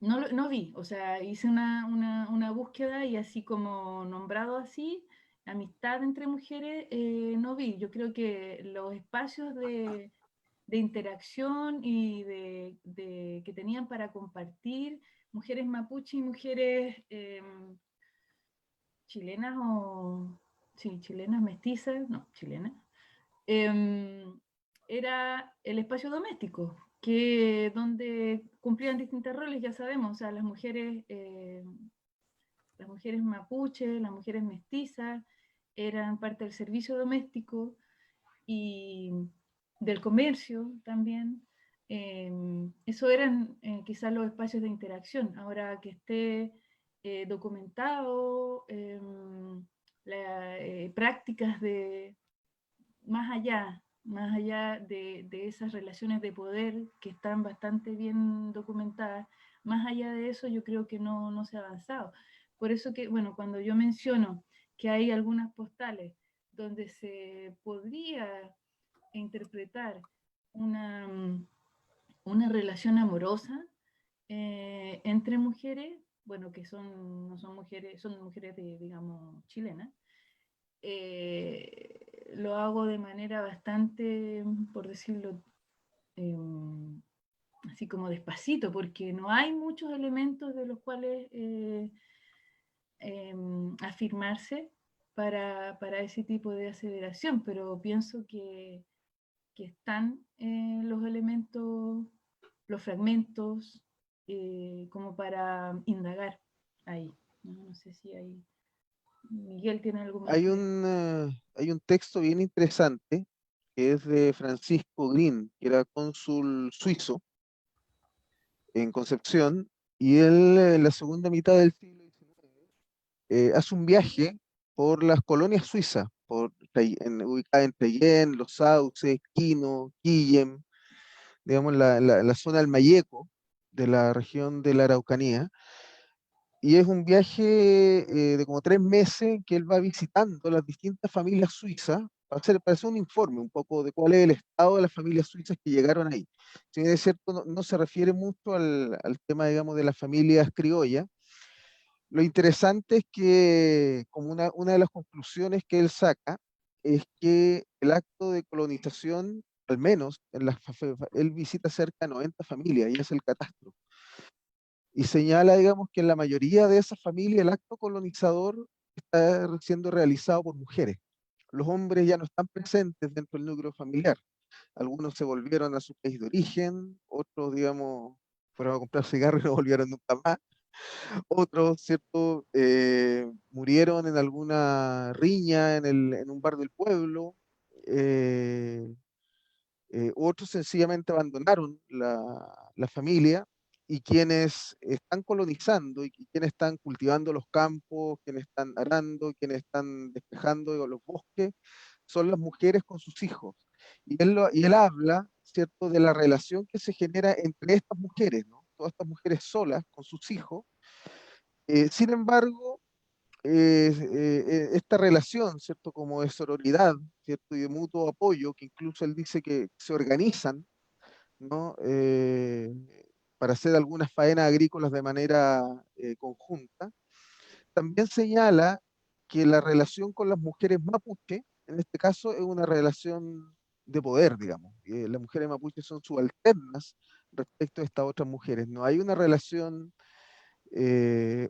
no vi, o sea, hice una búsqueda y así como nombrado así, amistad entre mujeres, no vi. Yo creo que los espacios de interacción y que tenían para compartir mujeres mapuche y mujeres chilenas sí, chilenas mestizas, no, chilenas, em, era el espacio doméstico, donde cumplían distintos roles, ya sabemos, o sea, las mujeres mapuches, las mujeres mestizas, eran parte del servicio doméstico y del comercio también. Eso eran quizás los espacios de interacción. Ahora que esté documentado, prácticas de más allá de esas relaciones de poder que están bastante bien documentadas, más allá de eso yo creo que no se ha avanzado. Por eso que, bueno, cuando yo menciono que hay algunas postales donde se podría interpretar una, una relación amorosa entre mujeres, bueno, que no son mujeres, son mujeres de, digamos, chilenas, lo hago de manera bastante, por decirlo, eh, así como despacito, porque no hay muchos elementos de los cuales afirmarse para ese tipo de aceleración, pero pienso que están los elementos, los fragmentos, como para indagar ahí. No sé si hay... Miguel tiene algo más que... Hay un texto bien interesante que es de Francisco Green, que era cónsul suizo en Concepción, y él en la segunda mitad del siglo XIX hace un viaje por las colonias suizas, ubicadas en Treyén, Los Sauces, Quino, Quillem, digamos la zona del Mayeco, de la región de la Araucanía, y es un viaje de como 3 meses que él va visitando las distintas familias suizas para hacer un informe un poco de cuál es el estado de las familias suizas que llegaron ahí. Si bien es cierto, no se refiere mucho al tema, digamos, de las familias criollas. Lo interesante es que, como una de las conclusiones que él saca, es que el acto de colonización, al menos él visita cerca de 90 familias y es el catastro. Y señala, digamos, que en la mayoría de esas familias el acto colonizador está siendo realizado por mujeres. Los hombres ya no están presentes dentro del núcleo familiar. Algunos se volvieron a su país de origen, otros, digamos, fueron a comprar cigarros y no volvieron nunca más. Otros, ¿cierto? Murieron en alguna riña en un bar del pueblo. eh, Otros sencillamente abandonaron la familia, y quienes están colonizando y quienes están cultivando los campos, quienes están arando, quienes están despejando los bosques, son las mujeres con sus hijos. Y él habla, ¿cierto?, de la relación que se genera entre estas mujeres, ¿no? Todas estas mujeres solas con sus hijos. Sin embargo, esta relación, ¿cierto?, como de sororidad, ¿cierto?, y de mutuo apoyo, que incluso él dice que se organizan, ¿no? Para hacer algunas faenas agrícolas de manera conjunta. También señala que la relación con las mujeres mapuche, en este caso, es una relación de poder, digamos. Las mujeres mapuche son subalternas respecto a estas otras mujeres. No hay una relación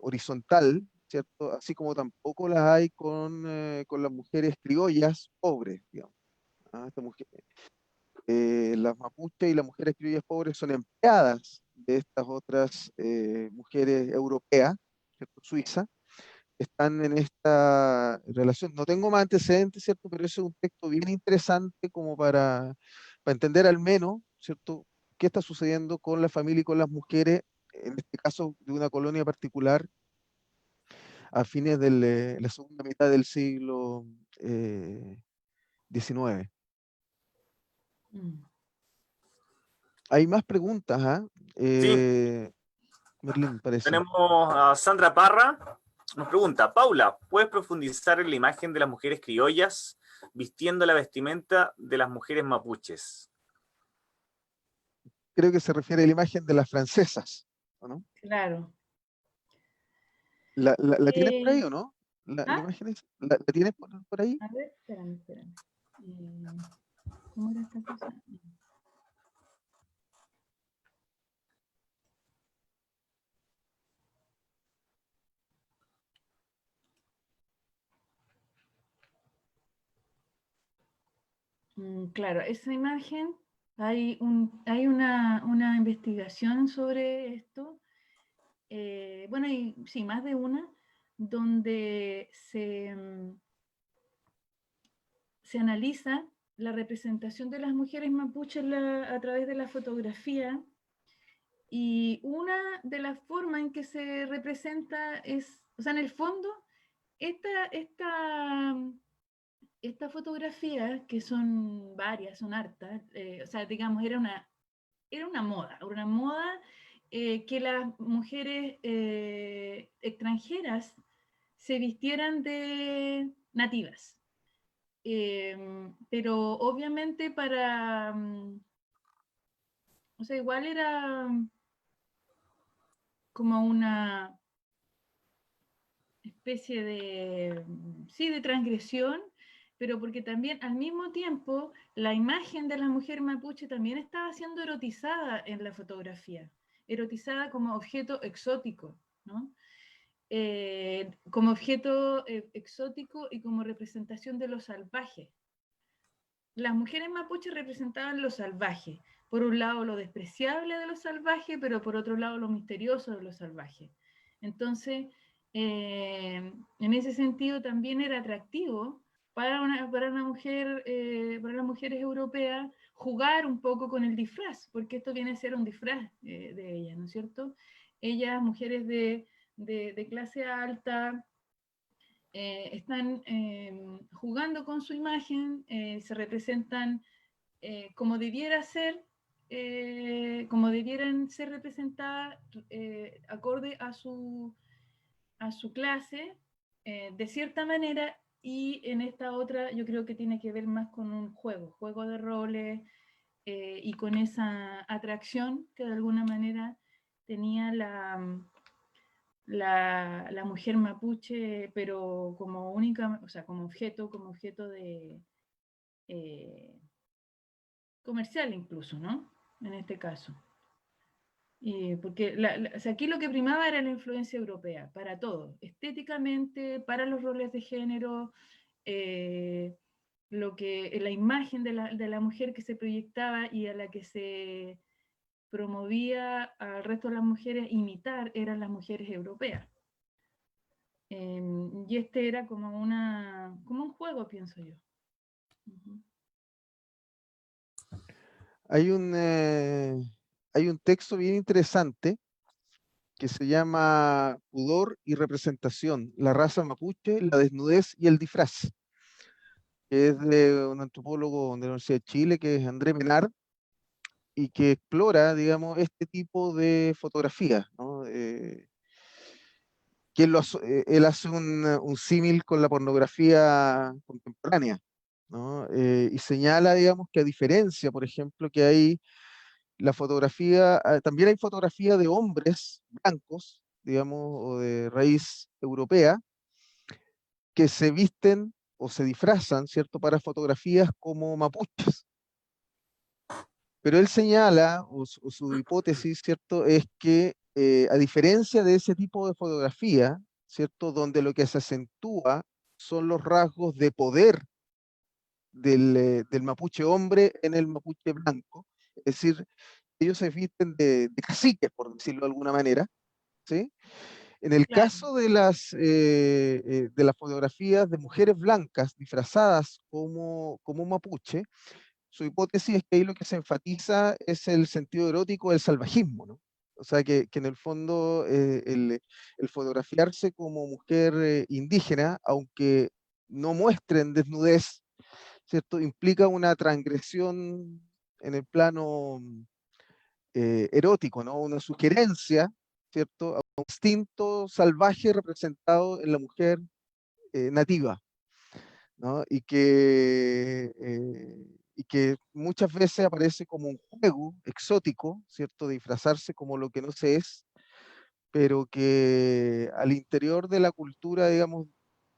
horizontal, ¿cierto? Así como tampoco las hay con las mujeres criollas pobres, digamos. ¿Ah? Las mapuches y las mujeres criollas pobres son empleadas de estas otras mujeres europeas, ¿cierto? Suizas, están en esta relación. No tengo más antecedentes, ¿cierto? Pero ese es un texto bien interesante como para entender al menos, ¿cierto?, qué está sucediendo con la familia y con las mujeres, en este caso de una colonia particular, a fines de la segunda mitad del siglo XIX. Mm. Hay más preguntas, ¿ah? Sí, Eh, Merlín, parece. tenemos a Sandra Parra. Nos pregunta, Paula, ¿puedes profundizar en la imagen de las mujeres criollas vistiendo la vestimenta de las mujeres mapuches? Creo que se refiere a la imagen de las francesas, ¿o no? Claro. ¿La tienes por ahí Eh, o no? ¿La ah, imagen la tienes por ahí? a ver, espérame. ¿Cómo era esta cosa? Claro, esa imagen, hay una investigación sobre esto, bueno, y sí, más de una, donde se analiza la representación de las mujeres mapuches a través de la fotografía, y una de las formas en que se representa es, o sea, en el fondo, esta, esta, esta fotografía, que son varias, son hartas, o sea, digamos, era una moda que las mujeres extranjeras se vistieran de nativas. Pero obviamente o sea, igual era como una especie de, sí, de transgresión, pero porque también al mismo tiempo la imagen de la mujer mapuche también estaba siendo erotizada en la fotografía, erotizada como objeto exótico, ¿no? Como objeto exótico y como representación de lo salvaje. Las mujeres mapuches representaban lo salvaje, por un lado lo despreciable de lo salvaje, pero por otro lado lo misterioso de lo salvaje. Entonces, en ese sentido también era atractivo para una mujer, para las mujeres europeas, jugar un poco con el disfraz, porque esto viene a ser un disfraz de ellas, ¿no es cierto? Ellas, mujeres de clase alta, están jugando con su imagen, se representan como debiera ser, como debieran ser representadas acorde a su clase, de cierta manera, y en esta otra yo creo que tiene que ver más con un juego de roles, y con esa atracción que de alguna manera tenía la mujer mapuche, pero como única, o sea, como objeto de comercial incluso, ¿no? En este caso. Porque o sea, aquí lo que primaba era la influencia europea, para todo, estéticamente, para los roles de género, eh, la imagen de la mujer que se proyectaba y a la que se promovía al resto de las mujeres imitar eran las mujeres europeas. Y este era como un juego, pienso yo. Uh-huh. Hay un texto bien interesante que se llama Pudor y representación, la raza mapuche, la desnudez y el disfraz, que es de un antropólogo de la Universidad de Chile, que es André Menard, y que explora, digamos, este tipo de fotografías, ¿no? Que él hace un símil con la pornografía contemporánea, ¿no? Y señala, digamos, que a diferencia, por ejemplo, que hay la fotografía, también hay fotografía de hombres blancos, digamos, o de raíz europea, que se visten o se disfrazan, ¿cierto?, para fotografías como mapuches. Pero él señala, o su hipótesis, ¿cierto?, es que a diferencia de ese tipo de fotografía, ¿cierto?, donde lo que se acentúa son los rasgos de poder del mapuche hombre en el mapuche blanco, es decir, ellos se visten de caciques, por decirlo de alguna manera, ¿sí? En el Claro. caso de las fotografías de mujeres blancas disfrazadas como mapuche, su hipótesis es que ahí lo que se enfatiza es el sentido erótico del salvajismo, ¿no? O sea, que en el fondo el fotografiarse como mujer indígena, aunque no muestren desnudez, ¿cierto?, implica una transgresión en el plano erótico, ¿no? Una sugerencia, ¿cierto?, a un instinto salvaje representado en la mujer nativa, ¿no? Y que muchas veces aparece como un juego exótico, ¿cierto?, de disfrazarse como lo que no se es, pero que al interior de la cultura, digamos,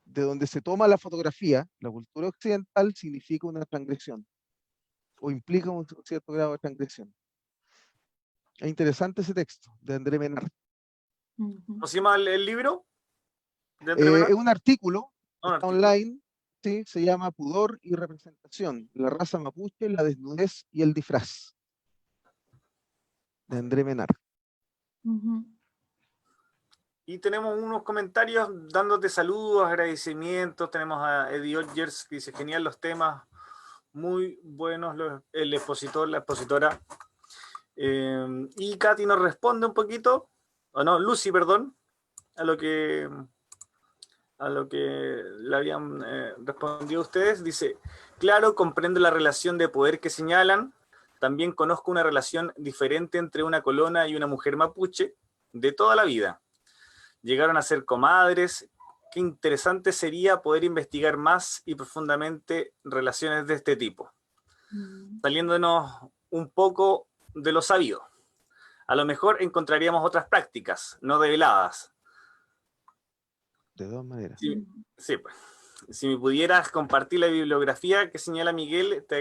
de donde se toma la fotografía, la cultura occidental, significa una transgresión, o implica un cierto grado de transgresión. Es interesante ese texto de André Menard. Uh-huh. ¿Cómo se llama el libro de André Menard? Es un artículo, Un está artículo. online, sí, se llama Pudor y representación, la raza mapuche, la desnudez y el disfraz, de André Menard. Ujú. Y tenemos unos comentarios dándote saludos, agradecimientos. Tenemos a Eddie Odgers que dice, genial los temas, muy buenos el expositor, la expositora. Y Katy nos responde un poquito, o no, Lucy, perdón, a lo que le habían respondido ustedes. Dice, claro, comprendo la relación de poder que señalan. También conozco una relación diferente entre una colona y una mujer mapuche de toda la vida. Llegaron a ser comadres. Qué interesante sería poder investigar más y profundamente relaciones de este tipo, saliéndonos un poco de lo sabido. A lo mejor encontraríamos otras prácticas, no develadas. De todas maneras. Sí, pues. Si me pudieras compartir la bibliografía que señala Miguel, te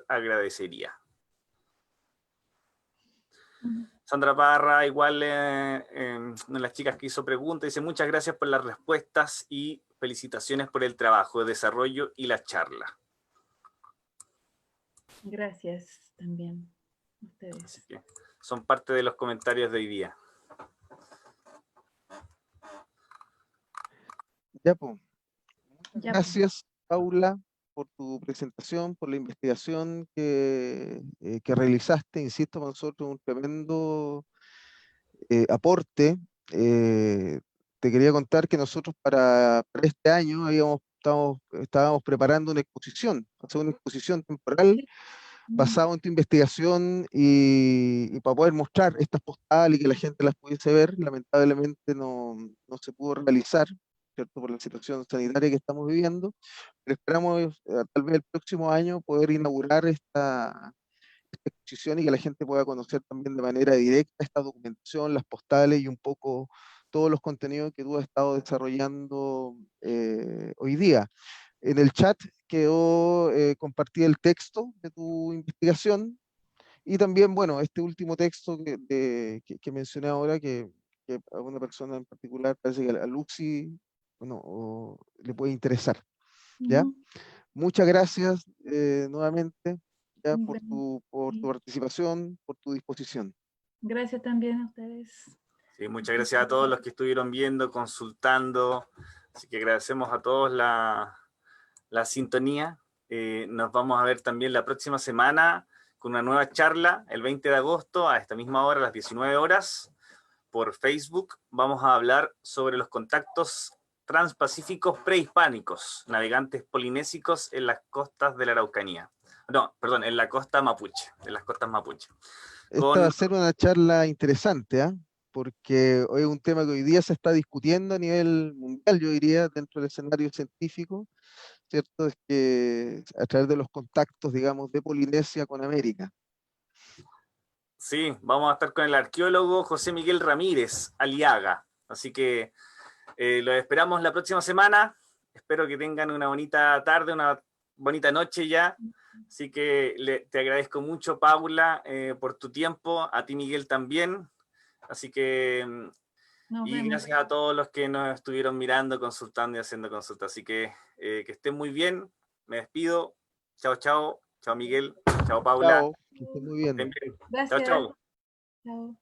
agradecería. Sandra Parra, igual una de las chicas que hizo preguntas, dice muchas gracias por las respuestas y felicitaciones por el trabajo, el desarrollo y la charla. Gracias también a ustedes. Así que son parte de los comentarios de hoy día. Ya, pues. Ya, Gracias, Paula, por tu presentación, por la investigación que realizaste. Insisto, para nosotros un tremendo aporte. Te quería contar que nosotros para este año estábamos preparando una exposición, hacer una exposición temporal basada en tu investigación y para poder mostrar estas postales y que la gente las pudiese ver. Lamentablemente no se pudo realizar, ¿cierto? Por la situación sanitaria que estamos viviendo, pero esperamos tal vez el próximo año poder inaugurar esta exposición y que la gente pueda conocer también de manera directa esta documentación, las postales y un poco todos los contenidos que tú has estado desarrollando hoy día. En el chat quedó compartí el texto de tu investigación y también, bueno, este último texto que mencioné ahora, que a una persona en particular parece que a Luxi, bueno, le puede interesar, ¿ya? Muchas gracias nuevamente, ya, por tu participación, por tu disposición. Gracias también a ustedes. Sí, muchas gracias a todos los que estuvieron viendo, consultando. Así que agradecemos a todos la sintonía. Nos vamos a ver también la próxima semana con una nueva charla, el 20 de agosto, a esta misma hora, a las 19 horas, por Facebook. Vamos a hablar sobre los contactos transpacíficos prehispánicos, navegantes polinésicos en las costas de la Araucanía. No, perdón, en la costa mapuche, en las costas mapuche. Esta va a ser una charla interesante, ¿eh? Porque hoy es un tema que hoy día se está discutiendo a nivel mundial, yo diría, dentro del escenario científico, ¿cierto? Es que a través de los contactos, digamos, de Polinesia con América. Sí, vamos a estar con el arqueólogo José Miguel Ramírez Aliaga. Así que los esperamos la próxima semana. Espero que tengan una bonita tarde, una bonita noche ya. Así que te agradezco mucho, Paula, por tu tiempo. A ti, Miguel, también. Así que, gracias a todos los que nos estuvieron mirando, consultando y haciendo consultas. Así que estén muy bien. Me despido. Chao, chao. Chao, Miguel. Chao, Paula. Chao, que estén muy bien. Chao, chao. Chao.